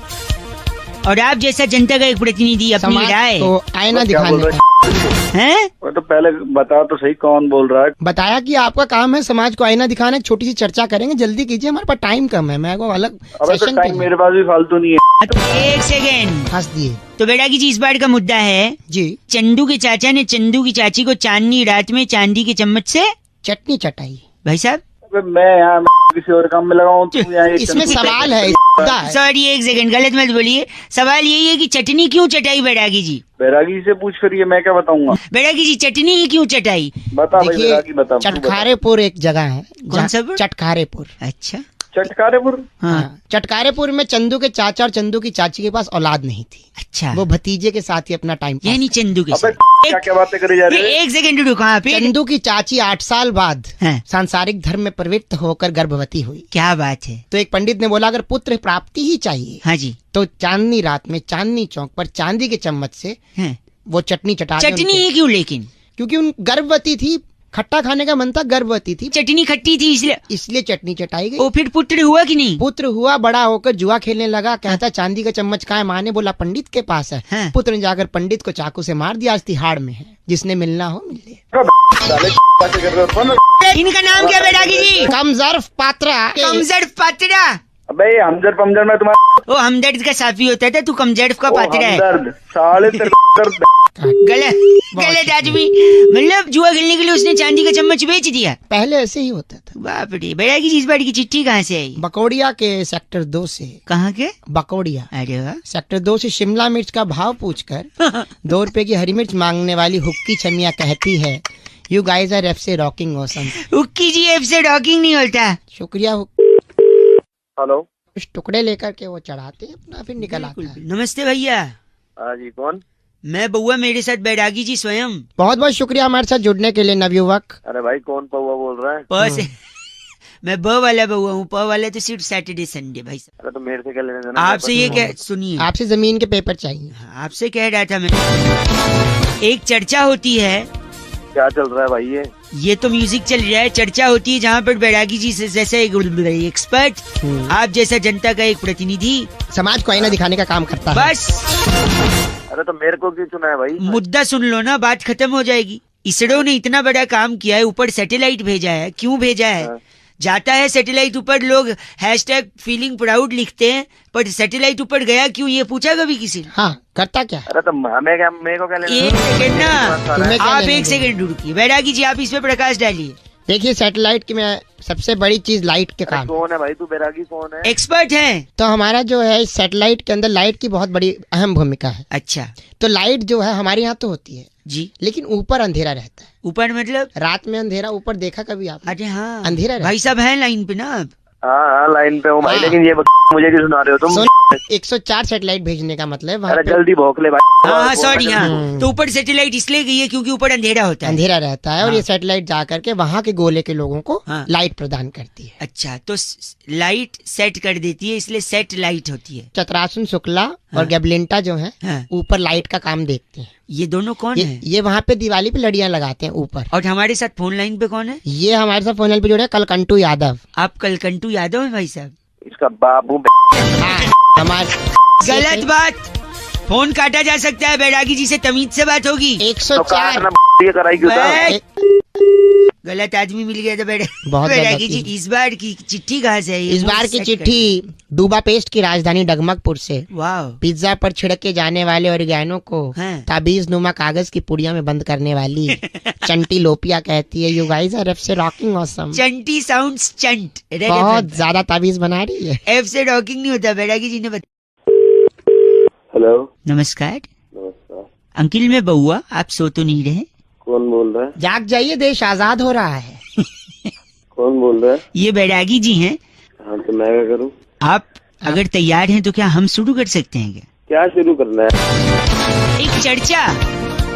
और आप जैसा जनता का एक प्रतिनिधि अपनी समाज राय को आईना क्या बोल दिखाने रहे का। हैं। वो तो पहले बता तो सही, कौन बोल रहा है? बताया कि आपका काम है समाज को आईना दिखाना। एक छोटी सी चर्चा करेंगे, जल्दी कीजिए, हमारे पास टाइम कम है। मैं को अलग अबे तो सेशन टाइम मेरे पास भी फालतू नहीं है। एक सेकेंड। हंस दिए तो बैरागी जी, इस बार का मुद्दा है जी। चंदू के चाचा ने चंदू की चाची को चांदनी रात में चांदी के चम्मच से चटनी चटाई। भाई साहब मैं यहाँ किसी और काम में लगाऊं, तू यहाँ ये इसमें चंदू- सवाल है। सॉरी एक सेकंड, गलत मत बोलिए। सवाल यही है कि चटनी क्यों चटाई बैरागी जी? बैरागी से पूछ, फिर ये मैं क्या बताऊंगा? बैरागी जी चटनी ही क्यों चटाई? बता भाई, देखिए बैरागी बता। तू बता। चटखारेपुर एक जगह है। कौन सा पुर? चटखारेपुर। अच्छा चटकारेपुर। हाँ चटकारेपुर में चंदू के चाचा और चंदू की चाची के पास औलाद नहीं थी। अच्छा, वो भतीजे के साथ ही अपना टाइम पास यानी चंदू के अबे साथ। क्या क्या बातें करी जा रही है? एक सेकंड रुको। हाँ फिर? चंदू की चाची 8 साल बाद हाँ। सांसारिक धर्म में प्रवृत्त होकर गर्भवती हुई। क्या बात है। तो एक पंडित ने बोला अगर पुत्र प्राप्ति ही चाहिए हाँ जी। तो चांदनी रात में चांदनी चौक पर चांदी के चम्मच से हाँ। वो चटनी चटा दें चटनी उनके। ही क्यों लेकिन? क्योंकि उन गर्भवती थी, खट्टा खाने का मन था, गर्भवती थी, चटनी खट्टी थी इसलिए इसलिए चटनी चटाई गई। वो फिर पुत्र हुआ कि नहीं? पुत्र हुआ, बड़ा होकर जुआ खेलने लगा। कहता चांदी का चम्मच कहाँ है? माँ ने बोला पंडित के पास है। हाँ। पुत्र ने जाकर पंडित को चाकू से मार दिया। आज तिहाड़ में है, जिसने मिलना हो मिल ले। साले बातें कर रहे हो तुम। इनका नाम क्या बैरागी जी? कमजर्फ पात्रा। कमजर्फ पात्रा। अबे हमदर्द पमदर में तुम्हारा वो हमदर्द का साफी होता था, तू कमजर्फ का पात्रा है। हमदर्द साले तेरे दर्द। गलत गलत आदमी। मतलब जुआ खेलने के लिए उसने चांदी का चम्मच बेच दिया। पहले ऐसे ही होता था। बाप रे। बैरागी जी, इस बार की चिट्ठी कहाँ से आई? बकौड़िया के सेक्टर 2 से। कहाँ के? बकौड़िया अरे वाह। सेक्टर 2 से शिमला मिर्च का भाव पूछकर 2 रुपए की हरी मिर्च मांगने वाली हुक्की छमिया कहती है यू गाइस आर एफ से रॉकिंग ऑसम। हुक्की जी एफ से रॉकिंग नहीं होता। शुक्रिया। हेलो। कुछ टुकड़े लेकर के वो चढ़ाते अपना, फिर निकल आता है। नमस्ते भैया। हाँ जी, कौन? मैं बउआ, मेरे साथ बैरागी जी स्वयं। बहुत बहुत शुक्रिया हमारे साथ जुड़ने के लिए नवयुवक। अरे भाई कौन पौवा बोल रहा है? प से मैं ब वाला बउआ हूँ, प वाला तो सिर्फ सैटरडे संडे। भाई साहब अरे तो मेरे से क्या लेने देना? आपसे ये क्या, सुनिए आपसे जमीन के पेपर चाहिए। आपसे कह रहा था मैं, एक चर्चा होती है। क्या चल रहा है भाई? ये तो म्यूजिक चल रहा है। चर्चा होती है जहाँ पर बैरागी जी से जैसा एक एक्सपर्ट, आप जैसा जनता का एक प्रतिनिधि समाज को आईना दिखाने का काम करता है। बस अरे तो मेरे को क्यों चुना है भाई? मुद्दा सुन लो ना, बात खत्म हो जाएगी। इसरो ने इतना बड़ा काम किया है, ऊपर सैटेलाइट भेजा है। क्यों भेजा है? जाता है सैटेलाइट ऊपर, लोग हैशटैग फीलिंग प्राउड लिखते हैं, पर सैटेलाइट ऊपर गया क्यों ये पूछा कभी किसी ने? हाँ, करता क्या? अरे तो हमें क्या, मेरे को क्या लेना? एक सेकंड ना, तुम्हें क्या आप लेना एक सेकंड रुकिए बैरागी जी, आप इस पे प्रकाश डालिए। देखिए सैटेलाइट की मैं सबसे बड़ी चीज लाइट के काम। कौन है भाई तू, बैरागी कौन है? एक्सपर्ट हैं। तो हमारा जो है इस सैटेलाइट के अंदर लाइट की बहुत बड़ी अहम भूमिका है। अच्छा तो लाइट जो है हमारे यहाँ तो होती है जी, लेकिन ऊपर अंधेरा रहता है। ऊपर मतलब? रात में अंधेरा ऊपर देखा कभी आप? अरे हाँ, अंधेरा रहता भाई साहब हैं लाइन पे ना आप? हाँ लाइन पे हूँ भाई, हाँ। लेकिन ये मुझे क्यों सुना रहे हो तुम? सुन, 104 सैटेलाइट भेजने का मतलब वहाँ अरे पे जल्दी भौंक ले भाई। हाँ सॉरी, हाँ तो ऊपर सैटेलाइट इसलिए गई है क्योंकि ऊपर अंधेरा होता है। अंधेरा रहता है और हाँ। ये सैटेलाइट जा करके वहाँ के गोले के लोगों को हाँ। लाइट प्रदान करती है। अच्छा, तो लाइट सेट कर देती है, इसलिए सेट लाइट होती है। चतरासुन शुक्ला हाँ। और गैबलिंटा जो है हाँ। ऊपर लाइट का काम देखते हैं। ये दोनों कौन है? ये वहाँ पे दिवाली पे लड़ियाँ लगाते हैं ऊपर। और हमारे साथ फोन लाइन पे कौन है? ये हमारे साथ फोन लाइन पे जुड़े हैं कलकंटू यादव। आप कलकंटू यादव हैं भाई साहब? इसका बाबू हाँ, हमारे गलत बात, फोन काटा जा सकता है, बैरागी जी से तमीज से बात होगी। 104 ये कराई क्यों था? गलत आदमी मिल गया था बहुत बैरागी जी। गलत। इस बार की चिट्ठी कहाँ से है ये? इस बार की चिट्ठी डूबापेस्ट की राजधानी डगमगपुर से। वाह, पिज्जा पर छिड़के जाने वाले ओरिगैनो को हाँ। ताबीज नुमा कागज की पुड़िया में बंद करने वाली चंटी लोपिया कहती है, यू गाइस आर एफ से रॉकिंग ऑसम। चंटी साउंड्स चंट, बहुत ज्यादा ताबीज बना रही है। एफ से रॉकिंग नहीं होता, बैरागी जी ने बताया। हेलो नमस्कार नमस्कार, अंकिल, मैं बउआ, आप सो तो नहीं रहे? कौन बोल रहा है? जाग जाइए, देश आजाद हो रहा है। कौन बोल रहा है? ये बैरागी जी हैं। हाँ तो मैं क्या करूँ? आप अगर तैयार हैं तो क्या हम शुरू कर सकते हैं क्या? क्या शुरू करना है? एक चर्चा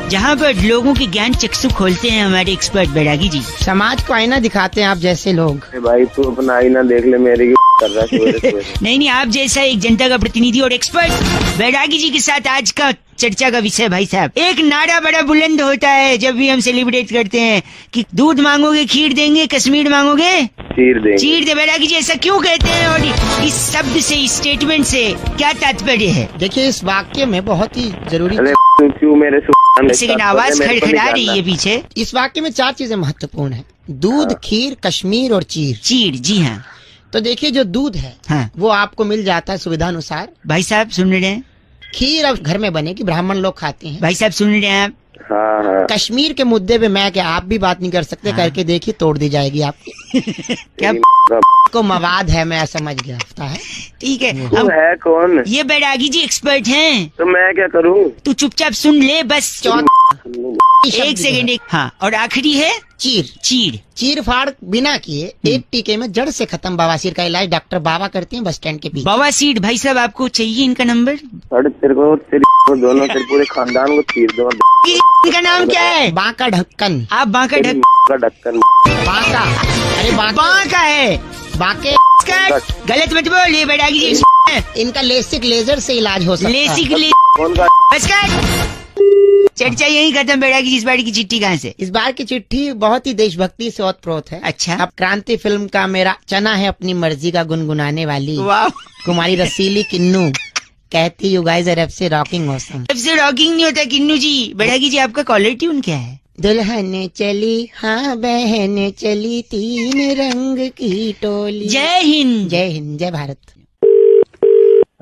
जहाँ पर लोगों के ज्ञान चक्षु खोलते हैं हमारे एक्सपर्ट बैरागी जी। समाज को आईना दिखाते हैं आप जैसे लोग। अरे भाई तू अपना आईना देख ले, मेरी क्यों कर रहा है सवेरे? नहीं, आप जैसा एक जनता का प्रतिनिधि और एक्सपर्ट बैरागी जी के साथ आज का चर्चा का विषय भाई साहब, एक नारा बड़ा बुलंद होता है जब भी हम सेलिब्रेट करते हैं कि दूध मांगोगे खीर देंगे, कश्मीर मांगोगे चीर देंगे। चीर दे। बैरागी जी ऐसा क्यों कहते हैं और इस शब्द से, इस स्टेटमेंट से क्या तात्पर्य है? देखिए इस वाक्य में बहुत ही जरूरी, अरे तू क्यों मेरे सेकंड आवाज खड़खड़ा रही है पीछे। इस वाक्य में 4 चीजें महत्वपूर्ण है, दूध, खीर, कश्मीर और चीर। चीर, जी हाँ। तो देखिए जो दूध है हाँ वो आपको मिल जाता है सुविधा अनुसार। भाई साहब सुन रहे हैं? खीर अब घर में बनेगी, ब्राह्मण लोग खाते हैं। भाई साहब सुन रहे हैं आप? हाँ हाँ कश्मीर के मुद्दे पे मैं क्या आप भी बात नहीं कर सकते, करके देखिए तोड़ दी जाएगी आपकी। क्या को मवाद है, मैं समझ गया है। ठीक है, तू हम है कौन? ये बैरागी जी एक्सपर्ट हैं, तो मैं क्या करूँ? तू चुपचाप सुन ले बस। एक सेकंड, एक हाँ, और आखिरी है चीर। चीर। चीर फाड़ बिना किए एक टीके में जड़ से खत्म बवासीर का इलाज डॉक्टर बाबा करते हैं बस स्टैंड के पीछे। बवासीर। भाई साहब आपको चाहिए इनका नंबर? अरे तेरे को दोनों तेरे पूरे खानदान को चीर दो। इनका नाम क्या है? बांका ढक्कन। आप बांका ढक का ढक्कन। बांका, अरे बांका है, बांके। गलत मत बोल, ये बैरागी जी इनका लेसिक लेजर से इलाज हो सकता है। लेसिक ले। कौन का? बस कर। चर्चा यही खत्म। बैरागी जी इस बार की चिट्ठी कहाँ से? इस बार की चिट्ठी बहुत ही देशभक्ति से ओतप्रोत है। अच्छा। अब क्रांति फिल्म का मेरा चना है अपनी मर्जी का गुनगुनाने वाली वाह, कुमारी रसीली किन्नू कहती, यू गाइस आर एफ से रॉकिंग ऑसम। सबसे रॉकिंग नहीं होता किन्नू जी। बैरागी जी आपका कॉलर ट्यून क्या है? दुल्हन चली हाँ बहन चली, 3 रंग की टोली। जय हिंद। जय हिंद, जय भारत।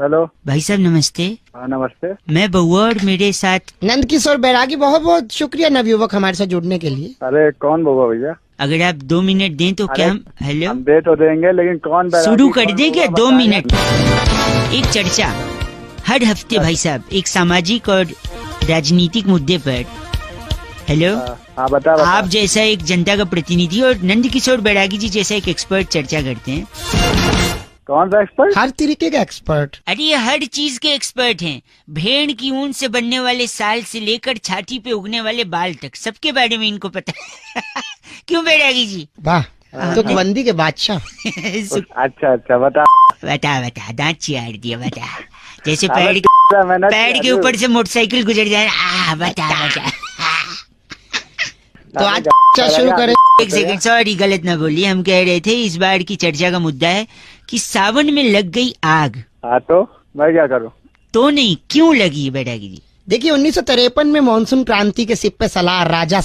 हेलो भाई साहब नमस्ते। हाँ नमस्ते। मैं बउआ और मेरे साथ नंद किशोर बैरागी, बहुत बहुत शुक्रिया नवयुवक हमारे साथ जुड़ने के लिए। अरे कौन बोगा भैया? अगर आप 2 मिनट दें तो क्या हम हेलो हम दे तो देंगे, लेकिन कौन शुरू कर दें क्या? 2 मिनट। एक चर्चा हर हफ्ते भाई साहब, एक सामाजिक और राजनीतिक मुद्दे पर। हेलो, हाँ बता। आप जैसा एक जनता का प्रतिनिधि और नंद किशोर बैरागी जी जैसा एक एक्सपर्ट चर्चा करते हैं। कौन सा एक्सपर्ट? हर तरीके का एक्सपर्ट। अरे ये हर चीज के एक्सपर्ट हैं, भेड़ की ऊन से बनने वाले साल से लेकर छाती पे उगने वाले बाल तक, सबके बारे में इनको पता है। क्यों बैरागी जी? वाह, तो बंदी के बादशाह। अच्छा अच्छा बता। बता दांत चियाड़ दिया, बता। जैसे पैर के ऊपर से मोटरसाइकिल गुजर जाए। बता। तो आज शुरू करें। एक सेकंड, सॉरी गलत ना बोलिए। हम कह रहे थे इस बार की चर्चा का मुद्दा है कि सावन में लग गई आग। हाँ तो मैं क्या करूँ? तो नहीं, क्यों लगी बैरागी जी? देखिए 1953 में मानसून क्रांति के सिप पे सलार राजा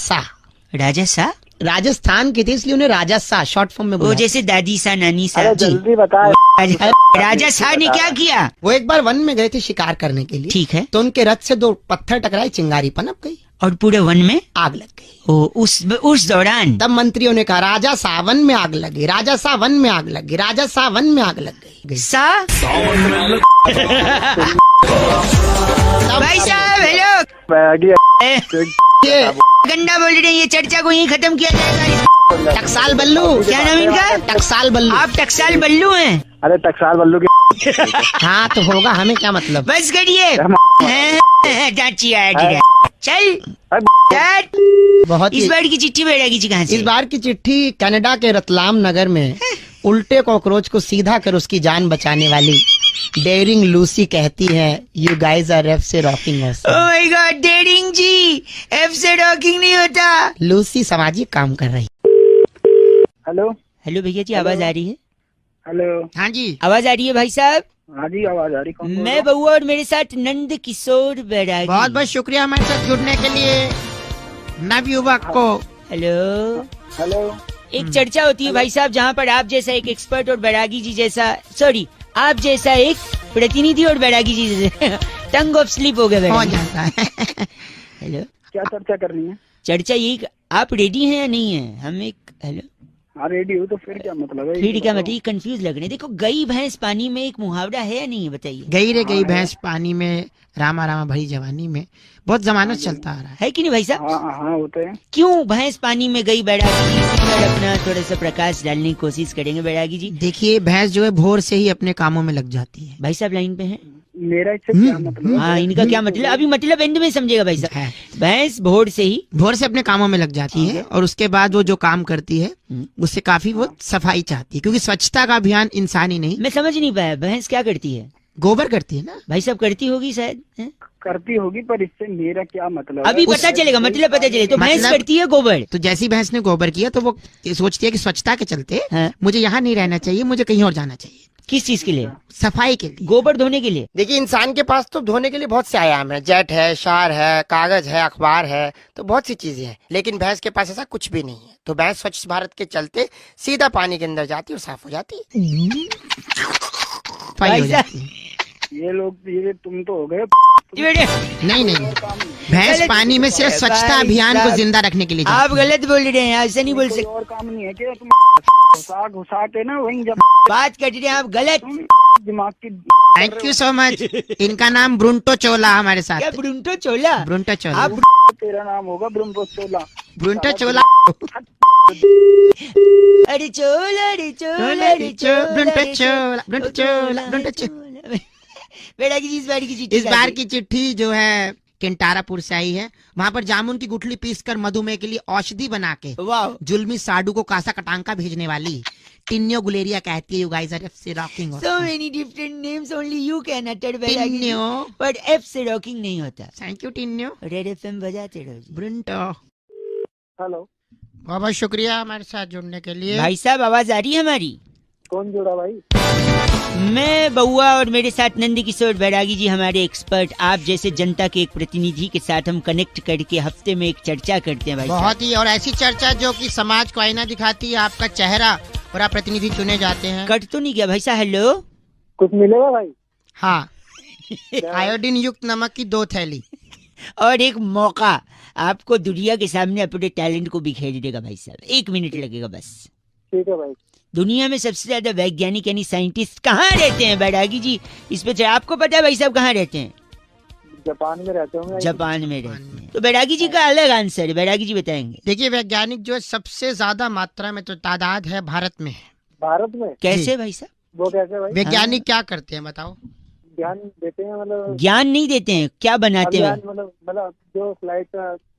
शाह राजस्थान के थे इसलिए उन्हें राजा सा शॉर्ट फॉर्म में वो बोला। जैसे दादी सा नानी सा। अरे जल्दी बता। राजा शाह ने क्या किया? वो एक बार वन में गए थे शिकार करने के लिए। ठीक है। तो उनके रथ से 2 पत्थर टकराए, चिंगारी पनप गई और पूरे वन में आग लग गई। ओ, उस दौरान तब मंत्रियों ने कहा राजा सावन में आग लगी, राजा सावन में आग लग गई, राजा सावन में आग लग गई। सा भाई साहब हेलो, ये गंदा बोल रहे हैं, ये चर्चा को यहीं खत्म किया जाएगा। टकसाल बल्लू, क्या नाम इनका? टकसाल बल्लू। आप टकसाल बल्लू हैं? अरे टकसाल बल्लू के हाँ तो होगा, हमें क्या मतलब। बस करिए। डांची आया चल बहुत इस बार की चिट्ठी बैठेगी जी कहाँ से? इस बार की चिट्ठी कनाडा के रतलाम नगर में उल्टे कॉकरोच को सीधा कर उसकी जान बचाने वाली डेयरिंग लूसी कहती है, यू गाइज आर एफ से rocking us. Oh my god, daring ji, F से रॉकिंग नहीं होता। लूसी सामाजिक काम कर रही। हेलो हेलो भैया जी, आवाज आ रही है? हेलो। हाँ जी, आवाज आ रही है भाई साहब? हाँ जी आवाज आ रही। कौन बोल रहा? मैं बउआ और मेरे साथ नंद किशोर बैरागी। बहुत बहुत शुक्रिया हमारे साथ जुड़ने के लिए नवयुवक को। हेलो। हेलो। एक चर्चा होती है भाई साहब जहाँ पर आप जैसा एक एक्सपर्ट और बैरागी जी जैसा, सॉरी आप जैसा एक प्रतिनिधि और बैरागी जी जैसे टंग ऑफ स्लिप हो गया हो बैरागी। जाता है। क्या चर्चा करनी है? चर्चा यही, आप रेडी हैं या नहीं है? हम एक हेलो। हाँ रेडी हो तो फिर क्या मतलब है? फिर क्या मतलब, कंफ्यूज लग रहे हैं। देखो, गई भैंस पानी में एक मुहावरा है या नहीं है, बताइए। गई रे गई भैंस पानी में, रामा रामा भरी जवानी में, बहुत जमाना चलता आ रहा है। है कि नहीं भाई साहब? हाँ होते हैं। क्यों भैंस पानी में गई बैरागी जी? इसी पर अपना थोड़ा सा प्रकाश डालने की कोशिश करेंगे बैरागी जी। देखिए भैंस जो है भोर से ही अपने कामों में लग जाती है। भाई साहब लाइन पे हैं? मेरा इससे क्या मतलब? हाँ, इनका क्या मतलब, अभी मतलब एंड में समझेगा भाई साहब। भैंस भोर से ही भोर से अपने कामों में लग जाती है और उसके बाद वो जो काम करती है उससे काफी वो सफाई चाहती है, क्योंकि स्वच्छता का अभियान इंसान ही नहीं, मैं समझ नहीं पाया, भैंस क्या करती है? गोबर करती है ना भाई साहब करती होगी शायद, हैं? करती होगी, पर इससे मेरा क्या मतलब? अभी पता चलेगा, मतलब पता चले। तो भैंस मतलब- करती है गोबर। तो जैसी भैंस ने गोबर किया तो वो सोचती है कि स्वच्छता के चलते हाँ। मुझे यहाँ नहीं रहना चाहिए, मुझे कहीं और जाना चाहिए, किस चीज के लिए? सफाई के लिए। गोबर धोने के लिए। देखिए इंसान के पास तो धोने के लिए बहुत से आयाम है, जेट है, शार है, कागज है, अखबार है, तो बहुत सी चीजें हैं, लेकिन भैंस के पास ऐसा कुछ भी नहीं है। तो भैंस स्वच्छ भारत के चलते सीधा पानी के अंदर जाती है और साफ हो जाती है, सफाई हो जाती है। ये लोग, ये तुम तो हो गए। नहीं नहीं, भैंस पानी में सिर्फ स्वच्छता अभियान को जिंदा रखने के लिए आप जाती है। गलत बोल रहे हैं, ऐसे नहीं बोल कोई सकते। और काम नहीं है क्या? तुम घुसा के ना वहीं जब बात कर रहे हैं आप गलत। दिमाग की। Thank you so much. इनका नाम ब्रुंटो चोला हमारे क्या साथ। ब्रुंटो चोला? ब्रुंटो चोला। आप तेरा नाम होगा ब्रह्मो चोला। ब्रुंटो चोला। अरे चोला, अरे चोला, अरे चोला, ब्रुंटो चोला, ब्रुंटो चोला, ब्रुंटो चोला। बैरागी जी, इस बार की चिट्ठी इस बार की चिट्ठी जो है केंटारापुर से आई है। वहाँ पर जामुन की गुठली पीसकर मधुमेह के लिए औषधि बना के वाह, जुल्मी साडू को कासा कटांका भेजने वाली टिन्यो गुलेरिया कहती है, यू गाइस आर एफ से rocking. so many different names only you can utter Bairagi ji, टिन्यो। but F से रॉकिंग नहीं होता। थैंक यू टिन्यो। रेड एफएम बजाते रहो जी। ब्रुंटो, हेलो। बहुत बहुत शुक्रिया हमारे साथ जुड़ने के लिए। भाई साहब आवाज आ रही है हमारी? कौन जुड़ा भाई? मैं बउआ और मेरे साथ नंद किशोर बैरागी जी, हमारे एक्सपर्ट, आप जैसे जनता के एक प्रतिनिधि के साथ हम कनेक्ट करके हफ्ते में एक चर्चा करते हैं भाई साहब। बहुत ही, और ऐसी चर्चा जो कि समाज को आईना दिखाती है, आपका चेहरा और आप प्रतिनिधि चुने जाते हैं। कट तो नहीं गया भाई साहब? हेलो, कुछ मिलेगा भाई? हाँ, आयोडीन युक्त नमक की 2 थैली और एक मौका आपको दुनिया के सामने अपने टैलेंट को बिखेर देगा भाई साहब। 1 मिनट लगेगा बस। ठीक है भाई। दुनिया में सबसे ज्यादा वैज्ञानिक यानी साइंटिस्ट कहाँ रहते हैं बैरागी जी? इस पे आपको पता है भाई साहब कहाँ रहते हैं? जापान में रहते होंगे। जापान में रहते हैं। तो बैरागी जी का अलग आंसर है, बैरागी जी बताएंगे। देखिए वैज्ञानिक जो है सबसे ज्यादा मात्रा में तो तादाद है भारत में है। भारत में कैसे भाई साहब? वो कैसे भाई? वैज्ञानिक क्या करते हैं बताओ? ज्ञान देते हैं, मतलब ज्ञान नहीं देते हैं, क्या बनाते हैं? मतलब जो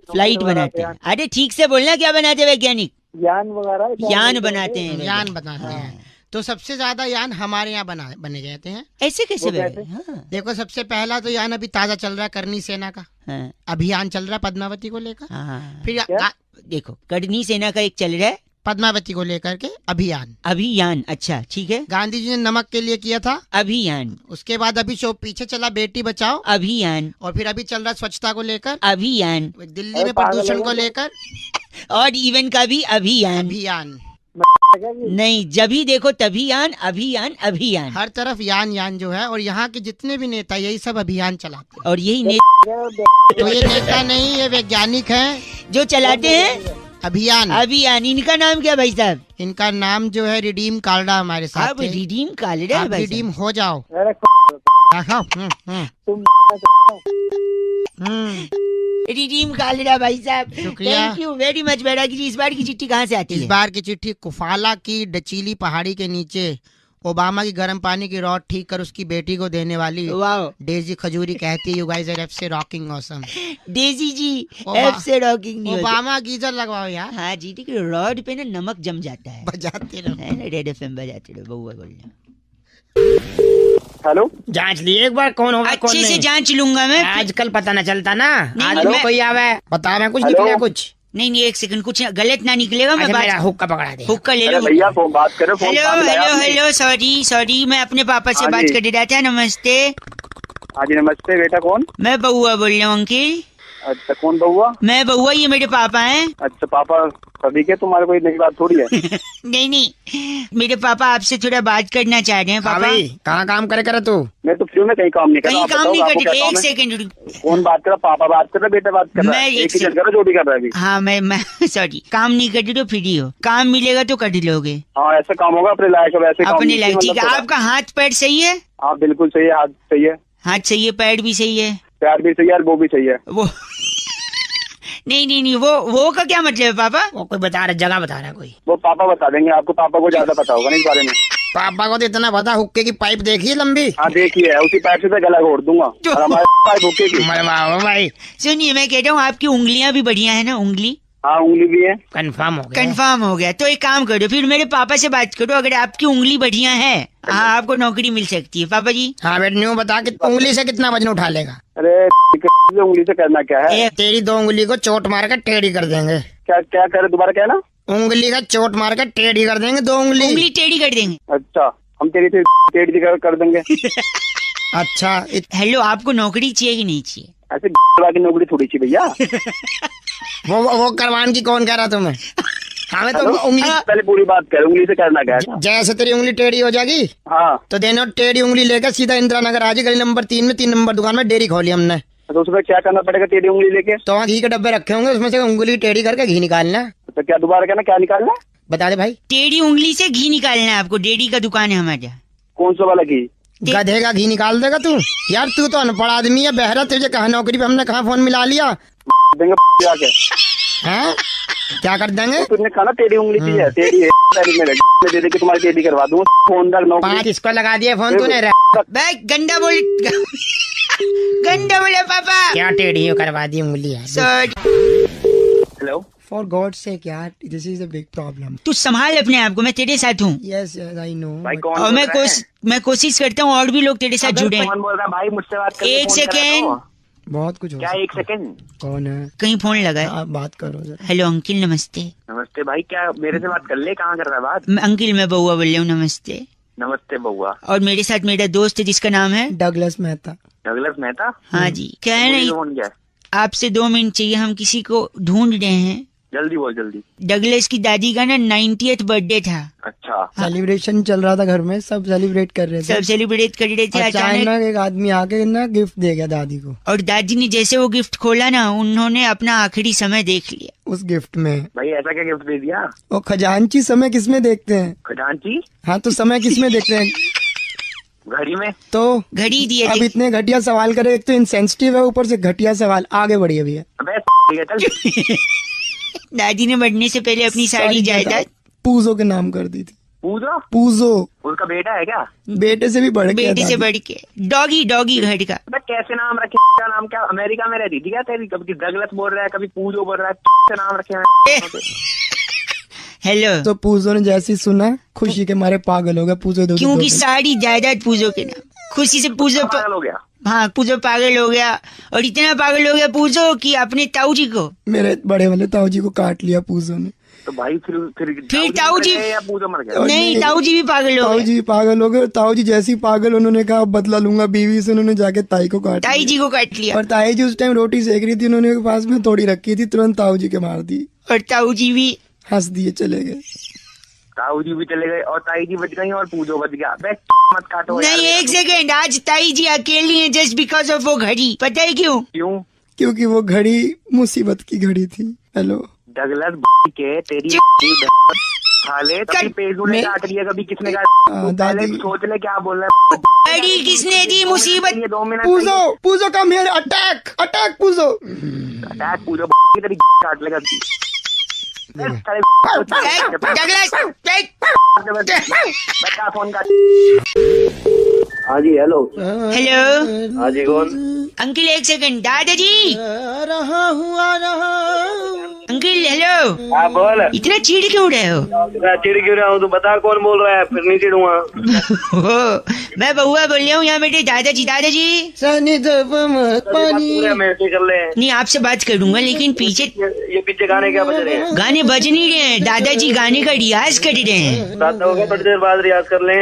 फ्लाइट बनाते हैं। अरे ठीक से बोलना, क्या बनाते हैं वैज्ञानिक? ज्ञान वगैरह यान बनाते हैं। यान बनाते हैं। तो सबसे ज्यादा यान हमारे यहाँ बने जाते हैं। ऐसे कैसे? कैसे? देखो सबसे पहला तो यान अभी ताजा चल रहा है, करनी सेना का अभियान चल रहा है पद्मावती को लेकर। फिर देखो, करनी सेना का एक चल रहा है पद्मावती को लेकर के अभियान। अच्छा ठीक है। गांधी जी ने नमक के लिए किया था अभियान। उसके बाद अभी जो पीछे चला बेटी बचाओ अभियान। और फिर अभी चल रहा स्वच्छता को लेकर अभियान। दिल्ली में प्रदूषण को लेकर और इवन का भी अभियान। अभियान नहीं, जभी देखो तभी यान, अभियान अभियान, हर तरफ यान यान जो है। और यहाँ के जितने भी नेता यही सब अभियान चलाते हैं। और यही तो ये नेता नहीं, ये वैज्ञानिक हैं जो चलाते हैं अभियान। अभियान। इनका नाम क्या भाई साहब? इनका नाम जो है रिडीम कालड़ा हमारे साथ आप थे। रिडीम कालड़ा आप भाई रिडीम हो जाओ। रिडीम कालड़ा भाई साहब, शुक्रिया। Thank you very much. बेटा की इस बार की चिट्ठी कहाँ से आती इस है? बार की चिट्ठी कुफाला की डचीली पहाड़ी के नीचे ओबामा की गर्म पानी की रॉड ठीक कर उसकी बेटी को देने वाली वाओ, डेजी खजूरी कहती है, यू गाइस आर एफ से रॉकिंग ऑसम। डेजी जी एफ से रॉकिंग नहीं होती। ओबामा गीजर लगवाओ यार। हाँ जी, ठीक है, रॉड पे ना नमक जम जाता है। बजाते रहो। है ना, रेड एफएम बजाते रहो, बउआ बोल रहे। हेलो, जांच लिए एक बार कौन होगा कौन अच्छे से नहीं। जांच लूंगा मैं। आजकल पता न चलता ना। नहीं, आज नहीं, कोई आवे बता मैं कुछ हेलो? निकले कुछ। नहीं, एक सेकंड, कुछ गलत ना निकलेगा। मैं अच्छा, मेरा बात हुक्का पकड़ा दे। हुक्का ले अरे लो। भैया फोन बात करो। फोन हेलो काम लगाया हेलो आपने। हेलो, सॉरी, मैं अपने पापा से हाँ बात जी। कर रहा था। नमस्ते, हाँ जी नमस्ते बेटा, कौन? मैं बउआ बोल रहा हूँ अंकिल। अच्छा, कौन बउआ? मैं बउआ, ये मेरे पापा हैं। अच्छा पापा सभी के, तुम्हारे कोई नई बात थोड़ी है। नहीं, मेरे पापा आपसे थोड़ा बात करना चाह रहे हैं। हाँ पापा भाई, कहाँ काम करे तू? मैं तो फ्री में कहीं काम नहीं कर रहा। कहीं आप काम बताओ, नहीं आपको कर क्या रहे। काम एक है? सेकंड। कौन बात कर रहा? पापा बात कर रहा, बेटा बात कर रहा मैं है? एक एक ही से- चल कर रहा, जो भी कर रहा है अभी। हाँ, मैं सॉरी, काम नहीं कर रही तो फ्री हो। काम मिलेगा तो कर लोगे हाँ ऐसा काम होगा अपने लायक, अब ऐसे काम अपने नहीं लायक। ठीक है, मतलब आपका हाथ पैर सही है? हाँ बिल्कुल सही है, हाथ सही है, हाथ सही है, पैर भी सही है। पैर भी सही है और वो भी सही है। वो नहीं, वो का क्या मतलब है पापा? वो कोई बता रहा, जगह बता रहा कोई। वो पापा बता देंगे आपको, पापा को ज्यादा पता होगा ना इस बारे में। पापा को तो इतना पता, हुक्के की पाइप देखी है लंबी। हाँ देखिए, उसी पैर से गला घोट दूंगा और हमारे पास भूखे की। मरे वाह भाई, सुनिए, मैं कह रहा हूँ आपकी उंगलियां भी बढ़िया है ना, उंगली हाँ उंगली भी है। कंफर्म हो गया। कंफर्म हो गया। तो एक काम करो, फिर मेरे पापा से बात करो। अगर आपकी उंगली बढ़िया है, हाँ, आपको नौकरी मिल सकती है। पापा जी, हाँ बेटा, न्यू बता कि उंगली से कितना वजन उठा लेगा? अरे उंगली से करना क्या है? तेरी 2 उंगली को चोट मार कर टेढ़ी कर देंगे। क्या क्या करे, दोबारा क्या ना? उंगली का चोट मार कर टेढ़ी कर देंगे 2 उंगली। उंगली टेढ़ी कर देंगे। अच्छा, हम तेरी से टेढ़ी कर देंगे। अच्छा हेलो, आपको नौकरी चाहिए कि नहीं चाहिए? ऐसे की नौकरी थोड़ी सी भैया। वो करवान की कौन कह रहा तुम्हें? हमें तो उंगली, पहले पूरी बात कर, उंगली से करना क्या है? जैसे तेरी उंगली टेढ़ी हो जाएगी हाँ तो देनो टेढ़ी उंगली लेकर सीधा इंदिरा नगर आ जाए, गली नंबर 3 में 3 नंबर दुकान में डेयरी खोली हमने। तो उसमें क्या करना पड़ेगा टेढ़ी उंगली लेके? तो वहाँ घी के डब्बे रखे होंगे, उसमें से उंगली टेढ़ी करके घी निकालना। तो क्या दोबारा कहना, क्या निकालना? बता दे भाई। टेढ़ी उंगली से घी निकालना है आपको। डेयरी का दुकान है हमारे यहाँ। कौन सा वाला घी? गधे का घी निकाल देगा तू? यार तू तो अनपढ़ आदमी है, बहरा, तुझे कहा नौकरी पे हमने कहा फोन मिला लिया देंगे जाके। हैं? क्या कर देंगे? तुमने कहा ना टेढ़ी उंगली की है, टेढ़ी है मेरे दे दे के तुम्हारी टेढ़ी करवा दूंगा। फोन तक नौकरी 5 इसको लगा दिया फोन तूने। बैग गंदा बोले पापा। क्या टेढ़ी करवा दी उंगली है? Sorry. Hello, for God sake यार, this is a big problem. तू संभाल अपने आप को, मैं तेरे साथ हूँ। Yes I know. भाई कौन और बोल रहा है? मैं कोशिश करता हूँ और भी लोग तेरे साथ जुड़े। कौन बोल रहा है भाई? मुझसे बात कर। एक सेकेंड, बहुत कुछ हो क्या? एक सेकेंड। कौन है? कहीं फोन लगा है। आप बात करो जरा। हेलो अंकिल, नमस्ते। नमस्ते भाई, क्या मेरे से बात कर ले? कहाँ कर रहा है बात? अंकिल, मैं बउआ बोल रही हूँ। नमस्ते। नमस्ते बउआ। और मेरे साथ मेरा दोस्त है जिसका नाम है डगलस मेहता। डगलस मेहता? हाँ जी। क्या है ना, फोन क्या है? आपसे 2 मिनट चाहिए। हम किसी को ढूंढ रहे हैं। जल्दी बोल जल्दी। डगलस की दादी का ना 90th बर्थडे था। अच्छा, सेलिब्रेशन चल रहा था घर में, सब सेलिब्रेट कर रहे थे। सब सेलिब्रेट कर रहे थे। अचानक अचानक एक आदमी आके ना गिफ्ट दे गया दादी को। और दादी ने जैसे वो गिफ्ट खोला ना, उन्होंने अपना आखिरी समय देख लिया। उस गिफ्ट में भाई ऐसा क्या गिफ्ट दे दिया? वो खजांची समय किसमें देखते हैं? खजांची? हाँ तो समय किसमें देखते हैं? घड़ी में। तो घड़ी दिए अब थे। इतने घटिया सवाल करे, एक तो इनसेंसिटिव है, ऊपर से घटिया सवाल। आगे बढ़िए भैया। अबे ठीक है चल। दादी ने बढ़ने से पहले अपनी सारी जायदाद पूजो के नाम कर दी थी। पूजो? पूजो उसका बेटा है क्या? बेटे से भी बढ़ के बेटे से बढ़ के डॉगी घर का। अबे कैसे नाम रखे? क्या नाम? क्या अमेरिका में रहती थी क्या तेरी? कभी डगलस बोल रहा है, कभी पूजो बोल रहा है, कैसे नाम रखे हैं? हेलो, तो पूजो ने जैसे ही सुना, खुशी के मारे पागल हो गया। पूजो दो क्योंकि सारी जायदाद पूजो के नाम। खुशी से पूजो पागल हो गया। हाँ, पूजो पागल हो गया। और इतना पागल हो गया पूजो कि अपने ताऊ जी को, मेरे बड़े वाले ताऊ जी को काट लिया पूजो ने। तो भाई फिर ताऊ जी या पूजो मर गया? नहीं, ताऊ जी भी पागल हो ताऊ गए। जी पागल हो गए। ताऊ जी जैसे ही पागल, उन्होंने कहा अब बदला लूंगा बीवी से। उन्होंने जाके ताई को काट ताई लिया। जी को काट लिया। और ताई जी उस टाइम रोटी सेक रही थी, उन्होंने पास में थोड़ी रखी थी, तुरंत ताऊ जी के मार दी। और ताऊ जी भी हंस दिए चले गए। ताऊ जी भी चले गए और ताई जी बच गई और पूजो बच गया। बे मत काटो यार। नहीं, एक सेकेंड, आज ताई जी अकेली हैं जस्ट बिकॉज ऑफ वो घड़ी। पता है क्यों? क्यों? क्योंकि वो घड़ी मुसीबत की घड़ी थी। हेलो डगलस के तेरी खाले कभी पेजूने काट लिया, कभी किसने काट। दादी सोच ले क्या बोल रहा है। घड़ी किसने दी? मुसीबत। ये 2 मिनट पूजो पूजो कम हियर, अटैक अटैक पूजो। अटैक पूजो की तेरी काट लेगा। डगलस बच्चा फोन काट। हाँ जी हेलो। हेलो हाँ जी कौन? अंकल एक सेकंड। दादाजी आ रहा हूँ अंकल। हेलो हाँ बोल। इतना चिढ़ क्यों रहे हो? मैं चिढ़ क्यों रहा हूँ? तू बता कौन बोल रहा है, फिर नहीं चिढ़ूंगा। मैं बउआ बोल रहा हूँ यहाँ बेटे। दादाजी दादाजी पानी मैसेज कर ले। नहीं, आपसे बात करूंगा लेकिन पीछे ये पीछे गाने क्या बज रहे हैं? गाने बज नहीं रहे हैं। दादाजी गाने का रियाज कर रहे हैं। रात हो गया, थोड़ी देर बाद रियाज कर ले।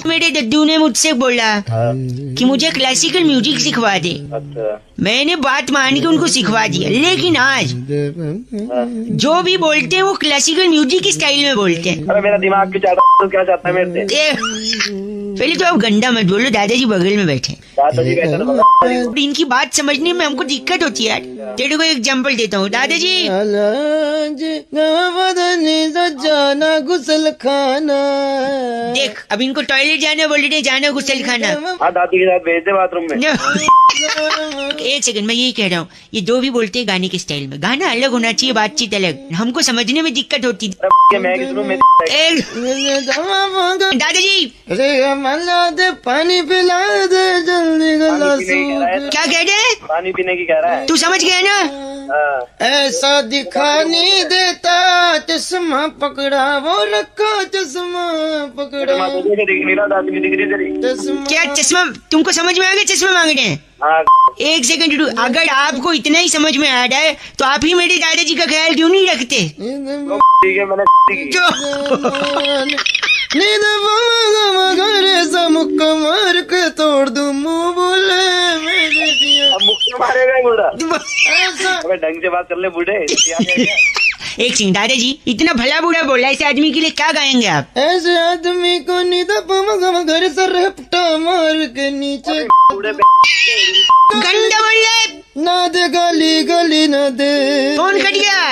मेरे दद्दू ने मुझसे बोला कि मुझे क्लासिकल म्यूजिक सिखवा दे। अच्छा मैंने बात मान के उनको सिखवा दिया, लेकिन आज जो भी बोलते हैं वो क्लासिकल म्यूजिक की स्टाइल में बोलते हैं। अरे मेरा दिमाग क्यों चाहता है? तो क्या चाहता है मेरे से? पहले तो आप गंदा मत बोलो। दादाजी बगल में बैठे। दादाजी बैठे तो बता। इनकी बात समझने में हमको दिक्कत होती है यार। तेरे को एग्जाम्पल देता हूँ। दादाजी जाना गुसल खाना। देख, अब इनको टॉयलेट जाना बोल रहे, जाना गुसल खाना। हाँ दादी के साथ भेज दे बाथरूम में। एक सेकंड, मैं यही कह रहा हूँ, ये जो भी बोलते हैं गाने के स्टाइल में, गाना अलग होना चाहिए, बातचीत अलग। हमको समझने में दिक्कत होती है। मैं किस रूम में? दादाजी मला दे पानी पिला दे जल्दी क्या कह रहे हैं? पानी पीने की कह रहा है। तू समझ गया ना? हाँ। ऐसा दिखाने देता चश्मा पकड़ा वो रखा चश्मा पकड़ा तुझे दिख नहीं रहा, दादी की दिख रही तेरी। चश्मा क्या चश्मा? तुमको समझ में आ गया चश्मा मांग रहे हैं? हाँ एक सेकंड, अगर आपको इतना ही समझ में आ रहा है तो आप ही मेरे दादाजी का ख्याल क्यों नहीं रखते? ठीक है मैंने की। जो नींद घरे समुख मार के तोड़ दूं मुंह बोले मेरे दिया। अब मुक्के मारेगा बूढ़ा। ऐसा अबे ढंग से बात कर ले बूढ़े। एक सिंह, दादाजी इतना भला बुरा बोला, ऐसे आदमी के लिए क्या गाएंगे आप? ऐसे आदमी को नींद घर से रपटा मार के नीचे बूढ़े गंदा बोल रहे। ना दे गाली गली ना दे। फोन कट गया।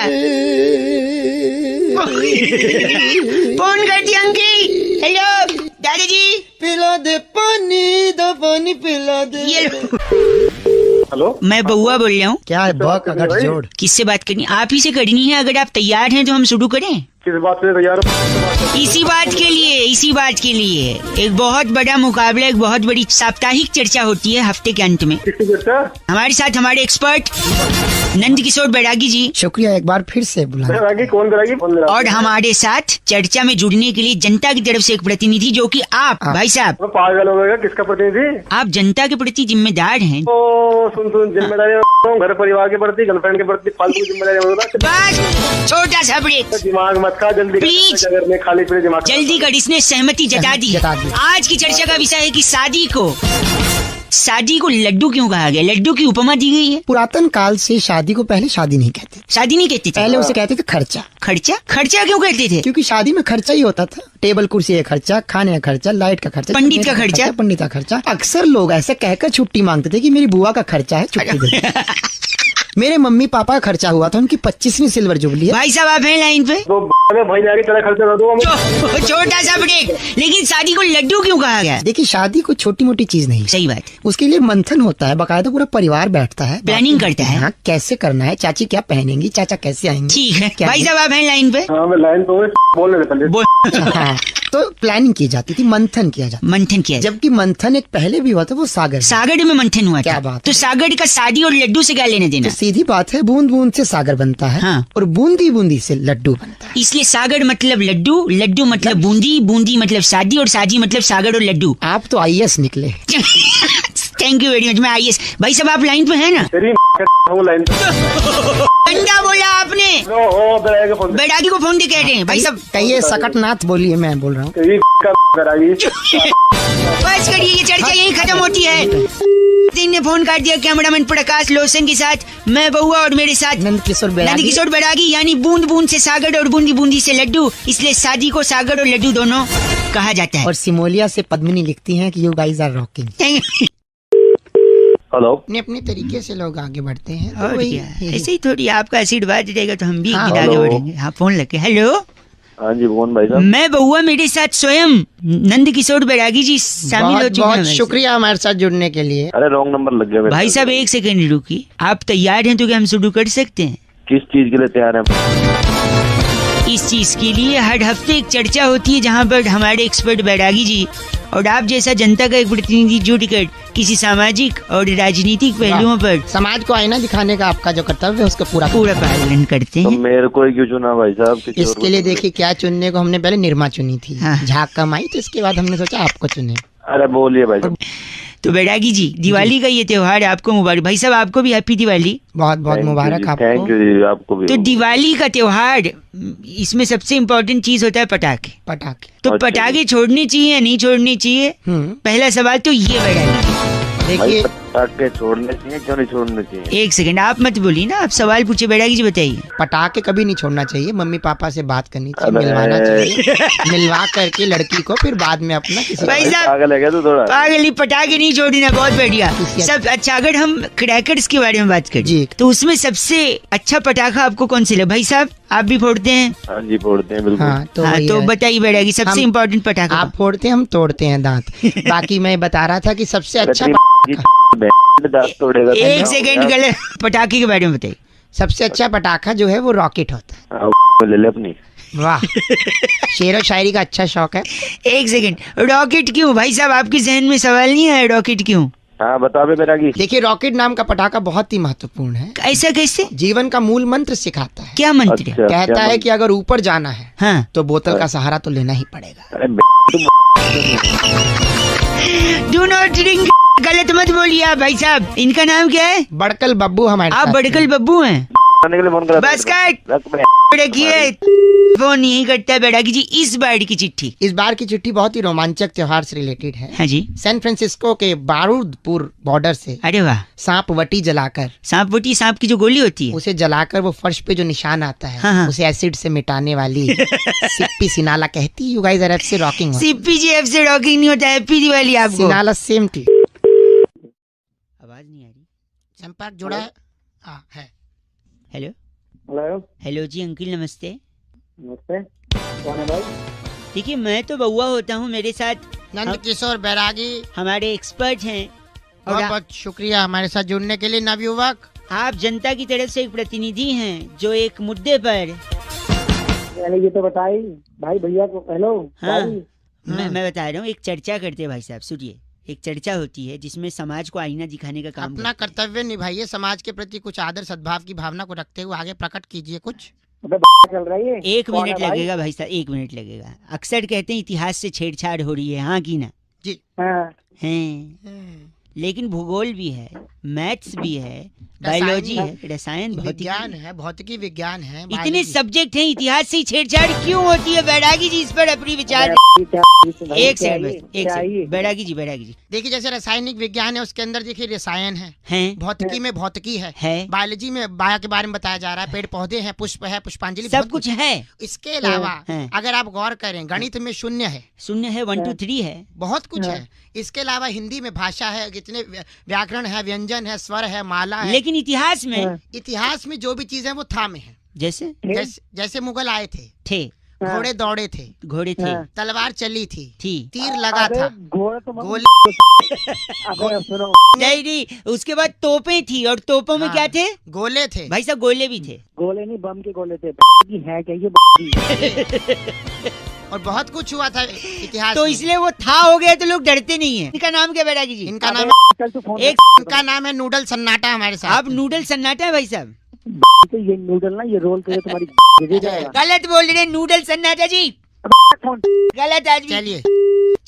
फोन कर दिया अंकल। हेलो दादाजी पिला दे पानी दा पानी पिला दे। ये लो। हेलो मैं बउआ बोल रहा हूँ। क्या है बक अगर जोड़ किससे बात करनी? आप ही से करनी है। अगर आप तैयार हैं तो हम शुरू करें। किस बात से तैयार? इसी बात के लिए एक बहुत बड़ा मुकाबला, एक बहुत बड़ी साप्ताहिक चर्चा होती है हफ्ते के अंत में। किसकी चर्चा? हमारे साथ हमारे एक्सपर्ट नंद किशोर बैरागी जी, शुक्रिया एक बार फिर से बुला। कौन करेगी? और हमारे साथ चर्चा में जुड़ने के लिए जनता की तरफ से एक प्रतिनिधि, जो कि आप भाई साहब। पागल हो गया, किसका प्रतिनिधि? आप जनता के प्रति जिम्मेदार हैं। ओ सुन जिम्मेदारी घर परिवार के प्रति, गर्लफ्रेंड के प्रति फालतू जिम्मेदारी। बस छोटा सा ब्रेक, दिमाग मत खा जल्दी। प्लीज में खाली फिर दिमाग जल्दी कर। इसने सहमति जता दी। आज की चर्चा का विषय है कि शादी को लड्डू क्यों कहा गया? लड्डू की उपमा दी गई है। पुरातन काल से शादी को पहले शादी नहीं कहते, शादी नहीं कहते थे। पहले उसे कहते थे खर्चा। खर्चा क्यों कहते थे? क्योंकि शादी में खर्चा ही होता था। टेबल कुर्सी का खर्चा, खाने का खर्चा, लाइट का खर्चा, पंडित का खर्चा। पंडित का खर्चा। अक्सर लोग ऐसे कहकर छुट्टी मांगते थे कि मेरी बुआ का खर्चा है, छुट्टी दे। मेरे मम्मी पापा का खर्चा हुआ था, उनकी 25वीं सिल्वर जुबली है। भाई साहब आप हैं लाइन पे? भाई जाके तेरा खर्चा कर दो। छोटा सा ब्रेक, लेकिन शादी को लड्डू क्यों कहा गया? देखिए शादी को छोटी मोटी चीज नहीं, सही बात। उसके लिए मंथन होता है, बकायदा पूरा परिवार बैठता है, प्लानिंग करता है। हाँ, कैसे करना है, चाची क्या पहनेंगी, चाचा कैसे आएंगे। ठीक है भाई साहब आप हैं लाइन पे? हाँ मैं लाइन पे बोलने पहले। हाँ, तो प्लानिंग की जाती थी, मंथन किया जाता। मंथन किया, जबकि मंथन एक पहले भी हुआ था, वो सागर में मंथन हुआ। क्या था बात। तो सागर का शादी और लड्डू से क्या लेने देना? तो सीधी बात है, बूंद बूंद से सागर बनता है। हाँ। और बूंदी बूंदी से लड्डू बनता है। इसलिए सागर मतलब लड्डू, लड्डू मतलब बूंदी, बूंदी मतलब शादी, और शादी मतलब सागर और लड्डू। आप तो IAS निकले। Thank you very much. मैं IAS। भाई साहब आप लाइन पे है ना? लाइन पे अंडा बोला आपने, बैरागी को फोन दे कह रहे हैं भाई साहब। कहिए सकटनाथ बोलिए, मैं बोल रहा हूँ। बस करिए, ये चर्चा यही खत्म होती है। दिन ने फोन काट दिया कैमरामैन प्रकाश लोसन के साथ, मैं बउआ और मेरे साथ नंद किशोर बैरागी, यानी बूंद बूंद से सागर और बूंदी बूंदी से लड्डू, इसलिए शादी को सागर और लड्डू दोनों कहा जाता है। और सिमोलिया से पद्मिनी लिखती हैं कि you guys are rocking. Hello. अपने तरीके से लोग आगे बढ़ते हैं, तो और वही क्या, ऐसे ही थोड़ी आपका आशीर्वाद रहेगा तो हम भी हाँ, आगे बढ़ेंगे। हाँ, फोन लगे। हेलो, हाँ जी, कौन भाई साहब? मैं बउआ, मेरे साथ स्वयं नंद किशोर बैरागी जी शामिल हो चुके हैं। बहुत शुक्रिया हमारे साथ जुड़ने के लिए। अरे रॉन्ग नंबर लग गया भाई साहब, एक सेकंड रुकिए। आप तैयार हैं तो क्या हम शुरू कर सकते हैं? किस चीज के लिए तैयार है? इस चीज के लिए हर हफ्ते एक चर्चा होती है जहाँ पर हमारे एक्सपर्ट बैरागी जी और आप जैसा जनता का एक प्रतिनिधि जुटकर किसी सामाजिक और राजनीतिक पहलुओं पर समाज को आईना दिखाने का आपका जो कर्तव्य है उसका पूरा पालन करते तो हैं। मेरे को ही क्यों चुना भाई साहब? इसके लिए देखिए क्या चुनने को, हमने पहले निर्मा चुनी थी, हाँ। झाक कमाई, तो इसके बाद हमने सोचा आपको चुने। अरे बोलिए भाई साहब। तो बैरागी जी, दिवाली का ये त्योहार आपको मुबारक। भाई साहब, आपको भी हैप्पी दिवाली। बहुत बहुत मुबारक थैंक आपको। यू जी, आपको भी। तो दिवाली का त्योहार, इसमें सबसे इम्पोर्टेंट चीज होता है पटाखे। तो अच्छा। पटाखे छोड़ने चाहिए या नहीं छोड़ने चाहिए? पहला सवाल तो ये बैरागी। देखिए, पटाखे छोड़ने चाहिए, क्यों नहीं छोड़ने चाहिए? एक सेकंड, आप मत बोलिए ना, आप सवाल पूछे बैरागी जी, बताइए। पटाखे कभी नहीं छोड़ना चाहिए, मम्मी पापा से बात करनी चाहिए, अबे। मिलवाना चाहिए, मिलवा करके लड़की को, फिर बाद में अपना किसी भाई साहब, पागल है क्या तू थोड़ा? पागली, पटाखे नहीं छोड़ना, बहुत बढ़िया। सब अच्छा। अगर हम क्रैकर्स के बारे में बात करें जी, तो उसमें सबसे अच्छा पटाखा आपको कौन सा लगा? भाई साहब, आप भी फोड़ते हैं? हाँ जी, फोड़ते हैं बिल्कुल। हाँ, तो हाँ, वही तो है। बताइए बैरागी, सबसे इम्पोर्टेंट पटाखा। आप फोड़ते हैं, हम तोड़ते हैं दांत। बाकी मैं बता रहा था कि सबसे अच्छा दांत तोड़ेगा। एक सेकंड, गलत। पटाखे के बारे में बताइए। सबसे अच्छा पटाखा जो है वो रॉकेट होता है। हाँ, ले ले अपनी। वाह, शेर और शायरी का अच्छा शौक है। एक सेकंड, रॉकेट क्यों भाई साहब? आपके जहन में सवाल नहीं है रॉकेट क्यों? हाँ बता बे बैरागी। देखिए, रॉकेट नाम का पटाखा बहुत ही महत्वपूर्ण है। ऐसा कैसे? जीवन का मूल मंत्र सिखाता है। क्या मंत्र? अच्छा, कहता है कि अगर ऊपर जाना है हाँ, तो बोतल का सहारा तो लेना ही पड़ेगा। अरे डू नॉट ड्रिंक। गलत मत बोलिए आप भाई साहब। इनका नाम क्या है? बड़कल बब्बू हमारे आप साथ बड़कल बब्बू हैं? के लिए फोन करा। बस काट। रख बे। रखिए, फोन नहीं करता है बैरागी जी। इस बार की चिट्ठी, इस बार की चिट्ठी बहुत ही रोमांचक त्योहार से रिलेटेड है। हाँ जी। सैन फ्रांसिस्को के बारूदपुर बॉर्डर से अरे वाह, सांप वटी जलाकर, सांप वटी, सांप की जो गोली होती है, उसे जलाकर वो फर्श पे जो निशान आता है, हाँ, हाँ। उसे एसिड से मिटाने वाली सिप्पी सिनाला कहती, यू गाइस आर एफ से रॉकिंग। सिप्पी जी एफ से रॉकिंग नहीं होता है। हैप्पी दिवाली आपको। सिनाला सेम टी। आवाज नहीं आ रही। संपर्क जुड़ा है। हाँ, है। हेलो हेलो, हेलो जी अंकल, नमस्ते। नमस्ते, कौन है भाई? देखिए, मैं तो बउआ होता हूँ, मेरे साथ नंद किशोर बैरागी, हमारे एक्सपर्ट हैं। और बहुत बहुत शुक्रिया हमारे साथ जुड़ने के लिए नवयुवक। आप जनता की तरफ से एक प्रतिनिधि हैं जो एक मुद्दे पर। मैंने ये तो बताई भाई, भैया को। हेलो हाँ, भाई। मैं बता रहा हूँ, एक चर्चा करते हैं भाई साहब, सुनिए। एक चर्चा होती है जिसमें समाज को आईना दिखाने का काम अपना करते हैं। कर्तव्य निभाइए, समाज के प्रति कुछ आदर सद्भाव की भावना को रखते हुए आगे प्रकट कीजिए कुछ। अबे चल रही है। एक कौन है मिनट भाई? लगेगा भाई साहब, 1 मिनट लगेगा। अक्सर कहते हैं इतिहास से छेड़छाड़ हो रही है, हाँ की ना? जी। हाँ। हैं, लेकिन भूगोल भी है, मैथ्स भी है, बायोलॉजी है, रसायन, विज्ञान है, भौतिकी विज्ञान है, इतने biology। सब्जेक्ट हैं। इतिहास से छेड़छाड़ क्यों होती है बैरागी जी? इस पर अपनी विचार। एक सेकंड बस, एक सेकंड। बैरागी जी, बैरागी जी, देखिए, जैसे रासायनिक विज्ञान है उसके अंदर देखिए रसायन है, हैं, भौतिकी में भौतिकी है, बायोलॉजी में बायो के बारे में बताया जा रहा है, पेड़ पौधे हैं, पुष्प है, पुष्पांजलि, सब बहुत कुछ है। इसके अलावा हैं। अगर आप गौर करें, गणित में शून्य है, शून्य है, 1 2 3 है, बहुत कुछ है। इसके अलावा हिंदी में भाषा है, कितने व्याकरण है, व्यंजन है, स्वर है, माला है। लेकिन इतिहास में, इतिहास में जो भी चीज है वो था में है। जैसे जैसे मुगल आए थे, घोड़े दौड़े थे, घोड़े थे, तलवार चली थी, तीर अबे, लगा था, घोड़े तो गोली। अबे सुनो, नहीं, उसके बाद तोपें थी, और तोपों में हाँ। क्या थे? गोले थे। भाई साहब, गोले भी थे। गोले नहीं, बम के गोले थे। की है क्या ये? और बहुत कुछ हुआ था इतिहास तो में। इसलिए वो था हो गया तो लोग डरते नहीं है। इनका नाम क्या बैरागी जी? इनका नाम कल तू फोन इनका नाम है नूडल सन्नाटा हमारे साथ। आप नूडल सन्नाटा है भाई साहब? तो ये नूडल ना, ये रोल करे तुम्हारी गिर जाएगा। गलत बोल रहे हैं, नूडल सन्नाटा जी, फोन गलत आदमी। चलिए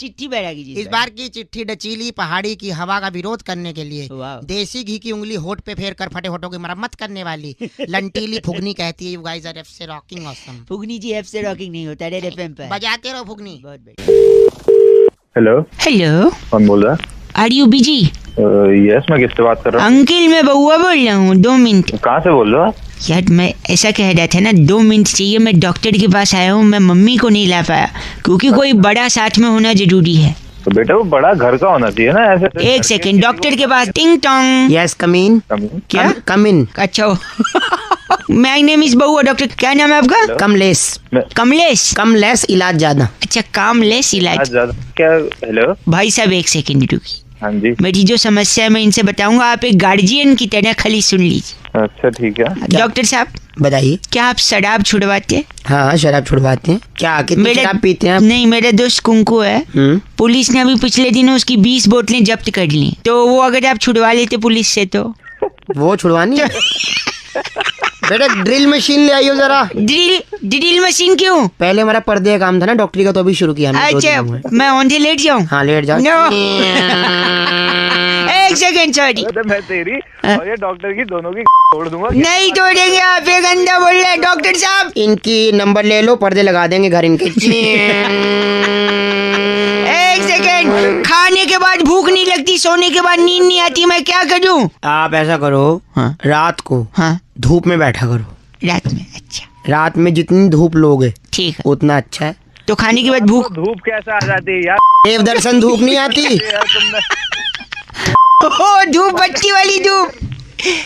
चिट्ठी बैरागी जी इस बार की चिट्ठी डचीली पहाड़ी की हवा का विरोध करने के लिए देसी घी की उंगली होठ पे फेर कर फटे होठों की मरम्मत करने वाली लंटीली फुगनी कहती है, यू गाइस आर एफसे रॉकिंग ऑसम। फुगनी जी एफ से रॉकिंग नहीं होता, रेड एफएम पे बजाते रहो फुगनी। बहुत बढ़िया। हेलो, हेलो, कौन बोल रहा है? Are you busy? यस, मैं किससे बात कर रहा हूँ? अंकिल मैं बउआ बोल रहा हूँ, 2 मिनट। कहाँ से बोल रहे हो आप? यार मैं ऐसा कह रहा था ना, 2 मिनट चाहिए, मैं डॉक्टर के पास आया हूँ, मैं मम्मी को नहीं ला पाया क्योंकि कोई बड़ा साथ में होना जरूरी है। तो बेटा वो बड़ा घर का होना चाहिए ना, ऐसे। एक सेकंड, डॉक्टर के पास। टिंग टोंग। यस कम इन। क्या? कम इन। अच्छा माय नेम इज बउआ। डॉक्टर क्या नाम है आपका? कमलेश। कमलेश। कमलेश इलाज ज्यादा। अच्छा कामलेस इलाज। क्या? हेलो भाई साहब एक सेकंड रुकी, हाँ जी। मेरी जो समस्या है मैं इनसे बताऊंगा, आप एक गार्जियन की तरह खाली सुन लीजिए। अच्छा ठीक है। डॉक्टर साहब बताइए। क्या आप शराब छुड़वाते हैं? हाँ शराब छुड़वाते हैं। क्या कितनी शराब पीते हैं आप? नहीं, मेरा दोस्त कुंकू है, पुलिस ने अभी पिछले दिनों उसकी 20 बोतलें जब्त कर ली, तो वो अगर आप छुड़वा लेते पुलिस से तो। वो छुड़वानी है? बेटा ड्रिल मशीन ले आइयो जरा। ड्रिल मशीन क्यों? पहले हमारा पर्दे का काम था ना डॉक्टरी का, तो अभी शुरू किया हमने। अच्छा मैं औंधे लेट जाऊं? हाँ लेट जाओ। नो एक सेकंड, सॉरी। मैं तेरी और ये डॉक्टर की दोनों की तोड़ दूंगा। नहीं तोड़ेंगे, आप एक अंधा बोल रहे हैं डॉक्टर साहब। इनकी नंबर ले लो, पर्दे लगा देंगे घर इनके। एक सेकंड, खाने के बाद भूख नहीं लगती, सोने के बाद नींद नहीं आती, मैं क्या करूं? आप ऐसा करो, हाँ। रात को हाँ धूप में बैठा करो। रात में? अच्छा रात में जितनी धूप लोगे ठीक है, उतना अच्छा है। तो खाने के बाद भूख? धूप कैसा आ जाती है यार? देव दर्शन धूप नहीं आती। ओ धूप, बत्ती वाली धूप।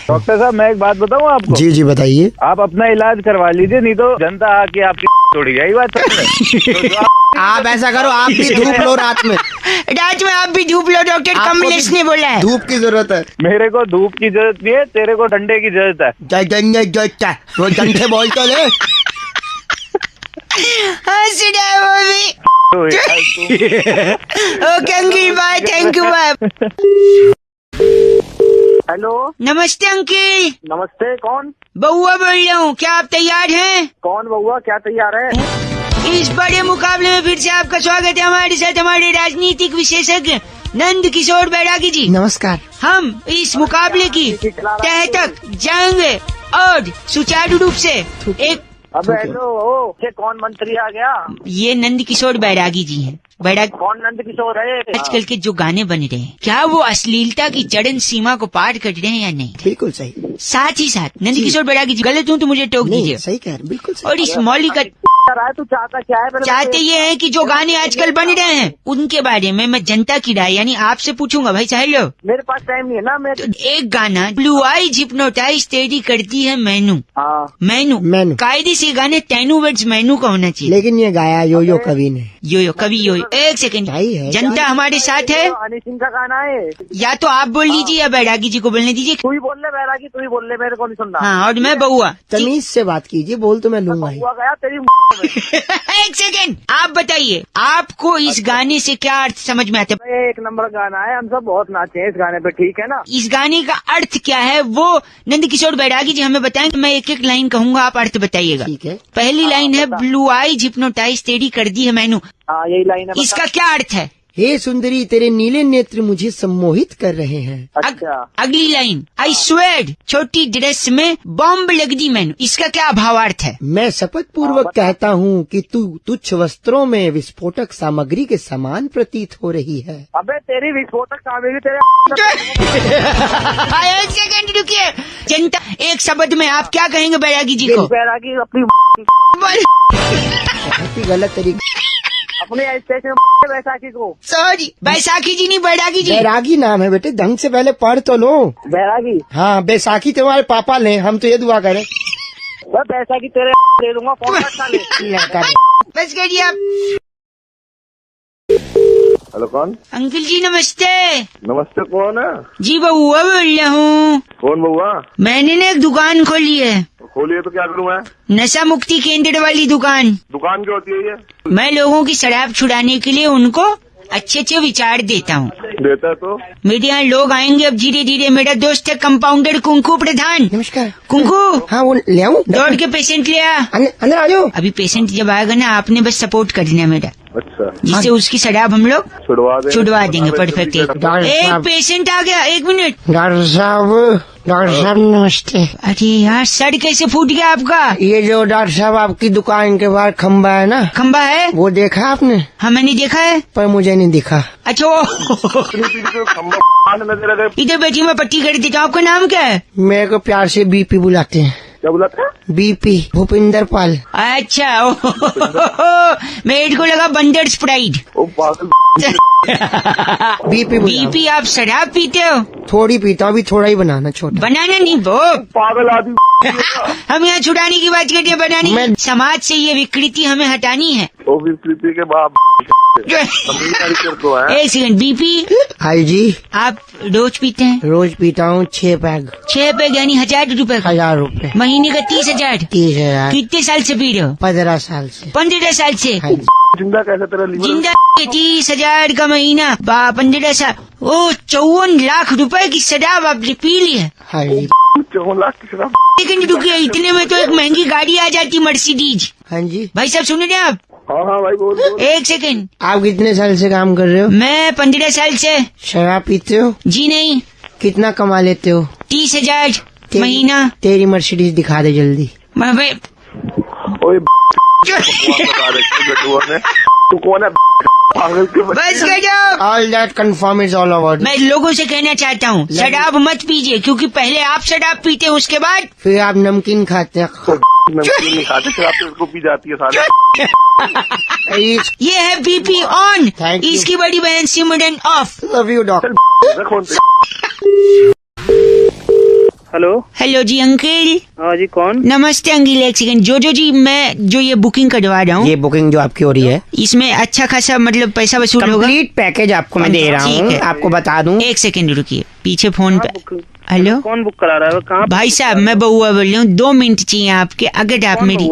डॉक्टर साहब मैं एक बात बताऊँ आपको? जी जी बताइए। आप अपना इलाज करवा लीजिए, नहीं तो जनता आके आपकी तोड़ी जाएगी। बात आप ऐसा करो, आप भी धूप लो रात में। रात में आप भी धूप लो, डॉक्टर कमलेश ने बोला है। धूप की जरूरत है। मेरे को धूप की जरूरत नहीं है, तेरे को डंडे की जरूरत है। वो डंडे बोल तो ले। हंस रहा है वो भी। Okay uncle bye, thank you bye. Hello नमस्ते अंकिल। नमस्ते, कौन? बउआ बोल रहा हूँ, क्या आप तैयार हैं? कौन बउआ, क्या तैयार है? इस बड़े मुकाबले में फिर से आपका स्वागत है। हमारे साथ हमारे राजनीतिक विशेषज्ञ नंद किशोर बैरागी जी। नमस्कार। हम इस मुकाबले की तह तक जाएंगे और सुचारू रूप से एक। अब हेलो, ये कौन मंत्री आ गया? ये नंद किशोर बैरागी जी हैं। बैरागी कौन नंद किशोर है? आजकल के जो गाने बन रहे हैं, क्या वो अश्लीलता की चरम सीमा को पार कर रहे हैं या नहीं? बिल्कुल सही। साथ ही साथ नंद किशोर बैरागी जी, गलत हूँ तो मुझे टोक दीजिए। सही कह रहे, बिल्कुल सही। और इस मौलिक तू चाहता क्या है? चाहते ये हैं कि जो गाने आजकल बन रहे हैं उनके बारे में मैं जनता की राय यानी आपसे पूछूंगा। भाई साहब मेरे पास टाइम नहीं है ना। मैं तो एक गाना ब्लू आईज हिप्नोटाइज तेरी करती है मैनू। हाँ मैनू कायदे से गाने 10 वर्ड्स मैनू का होना चाहिए। लेकिन ये गाया यो कवि ने। यो कवि यो। एक सेकंड, जनता हमारे साथ है। हनी सिंह का गाना है। या तो आप बोल लीजिए या बैरागी जी को बोलने दीजिए। तू ही बोल ले बैरागी, तू ही बोल ले, मेरे को नहीं सुनना। हाँ और मैं बउआ। तमीज से बात कीजिए, बोल तो मैं लूंगा ही। हुआ गया तेरी। एक सेकंड, आप बताइए आपको इस गाने से क्या अर्थ समझ में आता है? एक नंबर गाना है, हम सब बहुत नाचे हैं इस गाने पे, ठीक है ना? इस गाने का अर्थ क्या है वो नंद किशोर बैरागी जी हमें बताएंगे। मैं एक एक लाइन कहूंगा, आप अर्थ बताइएगा। ठीक है। पहली लाइन है ब्लू आईज हिप्नोटाइज तेरी कर दी है मैनू। हाँ यही लाइन है। इसका क्या अर्थ है? हे सुंदरी तेरे नीले नेत्र मुझे सम्मोहित कर रहे हैं। अच्छा। अगली लाइन, आई स्वेड छोटी ड्रेस में बॉम्ब लग दी मैनू। इसका क्या भावार्थ है? मैं शपथ पूर्वक कहता हूँ कि तू तुच्छ वस्त्रों में विस्फोटक सामग्री के समान प्रतीत हो रही है। अबे तेरी विस्फोटक सामग्री तेरे। एक सेकंड रुकिए जनता, एक शब्द में आप क्या कहेंगे बैरागी जी को? बैरागी अपनी बहुत ही गलत तरीके। अपने स्टेशन बैसाखी को। सॉरी बैसाखी जी नहीं, बैरागी जी। बैरागी नाम है बेटे, ढंग से पहले पढ़ तो लो। बैरागी। हाँ बैसाखी तुम्हारे पापा ले, हम तो ये दुआ करें। बैसाखी तेरे दे दूंगा। कौन सा ले? बस करिए आप। हेलो कौन? अंकल जी नमस्ते। नमस्ते, कौन है? जी बउआ बोल रहा हूँ। कौन बउआ? मैंने ना एक दुकान खोली है। खोलिए तो क्या करूँ मैं? नशा मुक्ति केंद्र वाली दुकान। दुकान क्या होती है ये? मैं लोगों की शराब छुड़ाने के लिए उनको अच्छे अच्छे विचार देता हूँ। देता तो? मेरे यहाँ लोग आएंगे अब धीरे धीरे। मेरा दोस्त है कंपाउंडर कुंकू प्रधान। नमस्कार। कुंकू। हाँ वो ले आऊं? दौड़ के पेशेंट ले आ। अंदर आ जाओ। अभी पेशेंट जब आएगा ना आपने बस सपोर्ट करना है मेरा। अच्छा, जिससे उसकी शराब हम लोग छुड़वा देंगे। परफेक्ट। एक पेशेंट आ गया, 1 मिनट। डॉक्टर साहब नमस्ते। अरे यार, सर कैसे फूट गया आपका? ये जो डॉक्टर साहब आपकी दुकान के बाहर खम्बा है ना, खंबा है, वो देखा आपने? हाँ मैंने देखा है, पर मुझे नहीं दिखा। अच्छा वो इधर बैठी, मैं पट्टी कर देता हूँ। आपका नाम क्या है? मेरे को प्यार से बीपी बुलाते हैं। क्या बुलाते हैं? बीपी, भूपिंदर पाल। अच्छा मेरे को लगा बंदर स्प्राइट। ओ पागल। बीपी आप शराब पीते हो? थोड़ी पीता हूँ, अभी थोड़ा ही बनाना, छोटा बनाना नहीं वो पागल आदमी। हम यहाँ छुड़ाने की बात करते हैं, बनाने की। समाज से ये विकृति हमें हटानी है। ओ विकृति के बाप। एक सेकंड, बीपी हाँ जी। आप रोज पीते हैं? रोज पीता हूँ 6 पैग। 6 पैग यानी 1000 रुपए? 1000 रुपए महीने का 30,000। 30,000। कितने साल से पी रहे हो? 15 साल से। 15 साल से? हाँ जी। जिंदा कैसे तेरा लीवर? जिंदा 30,000 का महीना, 15 साल। ओ 54 लाख रुपए की शराब आपने पी ली है? हाँ जी। 54 लाख की शराब। लेकिन रुकिए, इतने में तो एक महंगी गाड़ी आ जाती, मर्सिडीज। हाँ जी। भाई साहब सुन रहे हैं आप? हाँ भाई बोल। 1 सेकंड। आप कितने साल से काम कर रहे हो? मैं 15 साल से। शराब पीते हो? जी नहीं। कितना कमा लेते हो? 30,000 महीना। तेरी मर्सिडीज दिखा दे जल्दी। ओए तू कौन है? पागल के बस कर जाओ। All that confirm is all about। मैं लोगों से कहना चाहता हूँ, शराब मत पीजिए, क्योंकि पहले आप शराब पीते हैं, उसके बाद फिर आप नमकीन खाते हैं। नमकीन नहीं खाते, शराब तो उसको पी जाती है सारे। ये है बीपी ऑन, Thank you। इसकी बड़ी बहन Simran off. Love you doctor. Hello. Hello जी अंकल। हाँ जी, कौन? नमस्ते अंकल। 1 सेकंड। जो जी, मैं जो ये बुकिंग करवा रहा हूँ, ये बुकिंग जो आपकी हो रही है, इसमें अच्छा खासा मतलब पैसा वसूल होगा? कंप्लीट पैकेज आपको मैं दे रहा ठीक हूँ। है। आपको बता दूं। 1 सेकंड रुकिए, पीछे फोन पे। हेलो, कौन बुक करा रहा है? कहाँ? भाई साहब मैं बउआ बोल रही हूँ, 2 मिनट चाहिए आपके, अगर आप मेरी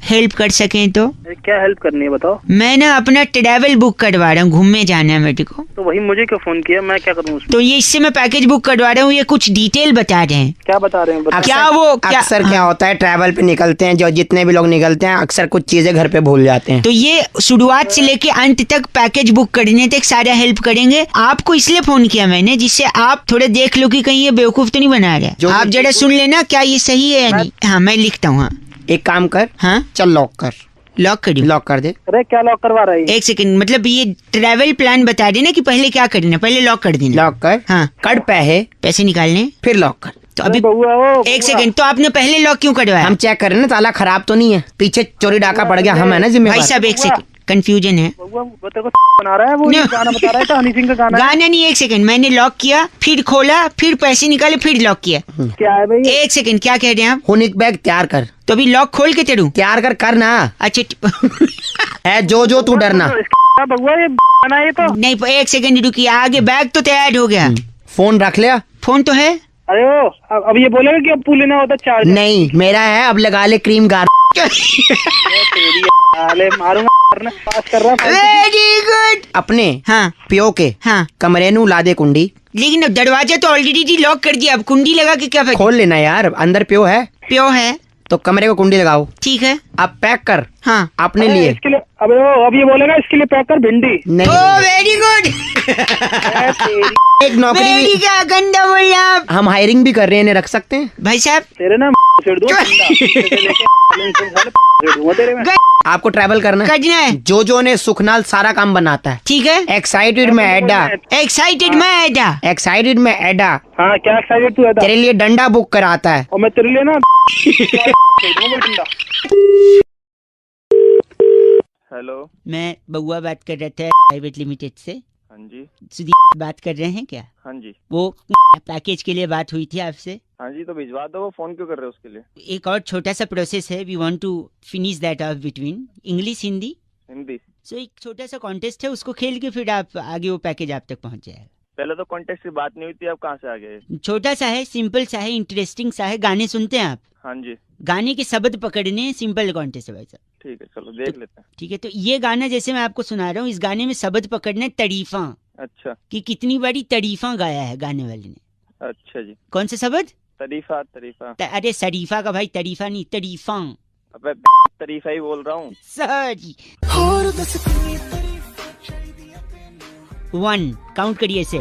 हेल्प कर सकें तो। क्या हेल्प करनी है बताओ? मैं ना अपना ट्रैवल बुक करवा रहा हूँ, घूमने जाना है मेरे को। तो वही मुझे क्यों फोन किया? मैं क्या करूँ उसमें? तो ये इससे मैं पैकेज बुक करवा रहा हूँ, ये कुछ डिटेल बता रहे हैं। क्या बता रहे हैं? क्या वो अक्सर क्या होता है, ट्रैवल पे निकलते हैं, जो जितने भी लोग निकलते हैं अक्सर कुछ चीजें घर पे भूल जाते हैं। तो ये शुरुआत से लेके अंत तक पैकेज बुक करने तक सारा हेल्प करेंगे। आपको इसलिए फोन किया मैंने, जिससे आप थोड़े देख लो कि कहीं ये बेवकूफ तो नहीं बना रहा। आप जरा सुन लेना, क्या ये सही है या नहीं। हाँ मैं लिखता हूँ। हाँ एक काम कर, हाँ चल लॉक कर। लॉक कर दूं? लॉक कर दे। अरे क्या लॉक करवा रहा है? 1 सेकंड, मतलब ये ट्रैवल प्लान बता देना कि पहले क्या करना, पहले लॉक कर देना। लॉक कर। हाँ, कर पैसे निकालने, फिर लॉक कर। तो अभी 1 सेकंड, तो आपने पहले लॉक क्यों करवाया? हम चेक कर रहे हैं ना, ताला खराब तो नहीं है, पीछे चोरी डाका पड़ गया, हम है ना जिम्मेदार। भाई साहब 1 सेकंड, कंफ्यूजन है। बना रहा है वो, गाना बता रहा है तो हनी सिंह का गाना। गाना नहीं, 1 सेकंड, मैंने लॉक किया, फिर खोला, फिर पैसे निकाले, फिर लॉक किया। क्या है भाई? 1 सेकंड, क्या कह रहे हैं आप? हुनिक बैग तैयार कर। तो अभी लॉक खोल के तेरू तैयार कर ना। अच्छा है जो तू डरना। बउआ ये गाना है तो नहीं, 1 सेकंड रुकिए, आगे बैग तो तैयार हो गया। फोन रख लिया? फोन तो है। अरे ओ, अब ये बोलेगा कि अब पू लेना होता चार्ज? नहीं, मेरा है, अब लगा ले क्रीम गार। मारूंगा। पास कर रहा है। Very good. अपने हाँ पियो के हाँ, कमरे नू ला दे कुंडी। लेकिन दरवाजा तो ऑलरेडी लॉक कर दिया, अब कुंडी लगा के क्या फायदा? खोल लेना यार, अंदर पियो है। प्यो है तो कमरे को कुंडी लगाओ। ठीक है, अब पैक कर। हाँ अपने लिए। इसके लिए अब ये बोलेगा इसके लिए पैक कर भिंडी। नहीं, ओ वेरी गुड। एक नौकरी मेरी भी क्या गंदा बोला आप। हम हायरिंग भी कर रहे हैं, इन्हें रख सकते हैं। भाई साहब तेरे ना छेड़ दूं तेरे में। आपको ट्रैवल करना है? जो ने सुखनाल सारा काम बनाता है। ठीक है। एक्साइटेड में एडा। एक्साइटेड में एडा। एक्साइटेड में एडा। हाँ क्या एक्साइटेड तू एडा? तेरे लिए डंडा बुक कराता है। और मैं तेरे लिए ना हेलो, मैं बउआ बात कर रहा था प्राइवेट लिमिटेड से। हाँ जी। सुधीर बात कर रहे हैं क्या? हाँ जी। वो पैकेज के लिए बात हुई थी आपसे। हाँ जी, तो भिजवा दो। वो फोन क्यों कर रहे हो उसके लिए? एक और छोटा सा प्रोसेस है, we want to finish that off between English Hindi. Hindi. So एक छोटा सा कॉन्टेस्ट है, उसको खेल के फिर आप आगे वो पैकेज आप तक पहुंच जाएगा। पहले तो कॉन्टेस्ट की बात नहीं हुई थी, आप कहाँ से आ गए? छोटा सा है, सिंपल सा है, इंटरेस्टिंग सा है। गाने सुनते हैं आप? हाँ जी। गाने के शब्द पकड़ने, सिंपल कॉन्टेस्ट है भाई साहब। ठीक है, चलो देख लेते हैं। ठीक है, तो ये गाना जैसे मैं आपको सुना रहा हूँ, इस गाने में शब्द पकड़ने तारीफा। अच्छा। कि कितनी बड़ी तारीफा गाया है गाने वाले ने। अच्छा जी। कौन सा शब्द? तरीफा। तरीफा। अरे शरीफा का भाई, तारीफा नहीं, तारीफा। अबे तरीफा ही बोल रहा हूँ। सॉरी। 1 काउंट करिए इसे।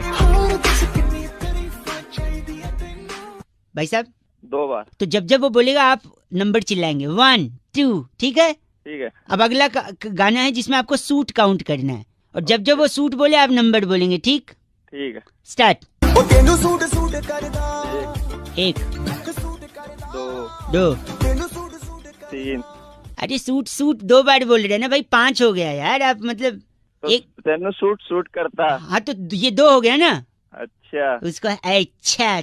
भाई साहब 2 बार। तो जब जब वो बोलेगा आप नंबर चिल्लाएंगे 1 2, ठीक है? ठीक है। अब अगला गाना है जिसमें आपको सूट काउंट करना है, और जब जब वो सूट बोले आप नंबर बोलेंगे, ठीक? ठीक है। स्टार्ट। 1 2 3। अरे सूट सूट 2 बार बोल रहे हैं ना भाई, 5 हो गया यार। आप मतलब तो एक, तेनू सूट करता। हाँ तो ये 2 हो गया ना। अच्छा। उसको अच्छा।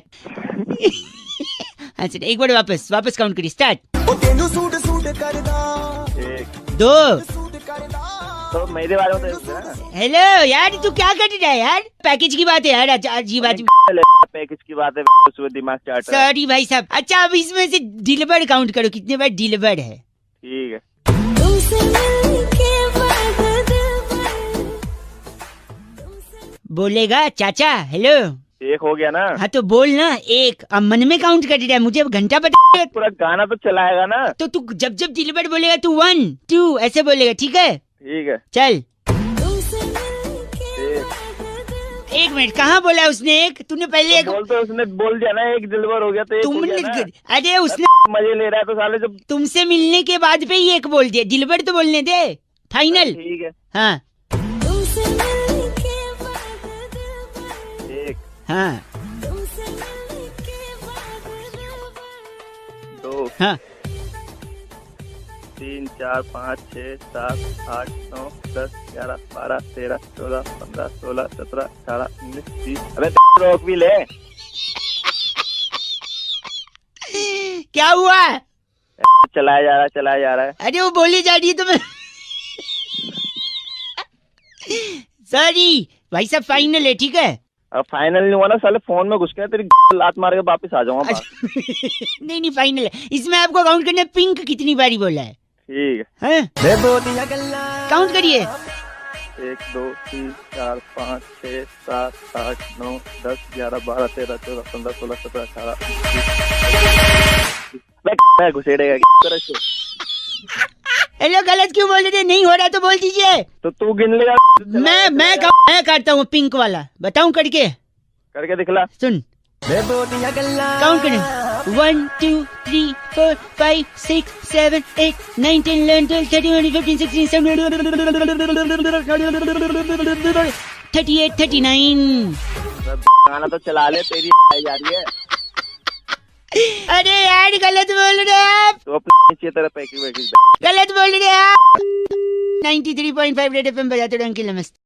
अच्छा एक बार वापस काउंट करिए। स्टार्ट। 1 2। तो मेरे बारे में तो ना। हेलो यार, तू क्या कर रहा है यार? पैकेज की बात है यार, अजीब अजीब पैकेज की बात है, सुबह दिमाग चाट रहा है। सॉरी भाई साहब। अच्छा अब इसमें से डिलीवर्ड काउंट करो, कितने बार डिलीवर्ड है? ठीक है। बोलेगा चाचा हेलो। 1 हो गया ना। हाँ तो बोल ना 1। अब मन में काउंट कर रहा है, मुझे घंटा बता। पूरा गाना तो चलाएगा ना। तो तू जब जब डिलीवर्ड बोलेगा तू 1 2 ऐसे बोलेगा, ठीक है? ठीक है। चल। 1 1 मिनट, कहाँ बोला उसने 1? तूने पहले 1 बोल, तो उसने बोल दिया ना 1 डिलीवर हो गया तो 1 हो तुमने गया ना। अरे उसने मजे ले रहा है तो साले जब तुमसे मिलने के बाद पे ही 1 बोल दिया। डिलीवर्ड तो बोलने दे, फाइनल। ठीक है। हाँ 1 हाँ 2 हाँ 3 4 5 6 7 8 9 10 11 12 13 14 15 16 17 18 19 20। अबे रोक भी ले। क्या हुआ? चलाया जा रहा है। अरे वो बोली जा रही है तो मैं सॉरी भाई साहब, फाइनल है, ठीक है? अब फाइनल नहीं हुआ ना साले, फोन में घुस के तेरी लात मार के वापस आ जाऊंगा। नहीं फाइनल है। इसमें आपको काउंट करना है पिंक कितनी बारी बोला है। ठीक है, काउंट करिए। 1 2 3 4 5 6 7 8 9 10 11 12 13 14 15 16 17 18 घुसेड़ेगा। हेलो, गलत क्यों बोल रहे थे? नहीं हो रहा तो बोल दीजिए। तो तू गिन लेगा। मैं काटता हूँ पिंक वाला, बताऊं करके दिखला। सुन काउंट करें। 1 2 3 4 5 6 7 8 9 10 11 12 13 14 15 16 17 38 39। गाना तो चला ले, तेरी जा रही है। अरे यार गलत बोल रहे हैं आप। तो अपने नीचे तेरा पैकेज गलत बोल रहे हैं आप। 93.5 रेड एफएम बजाते रहो। अंकिल नमस्ते।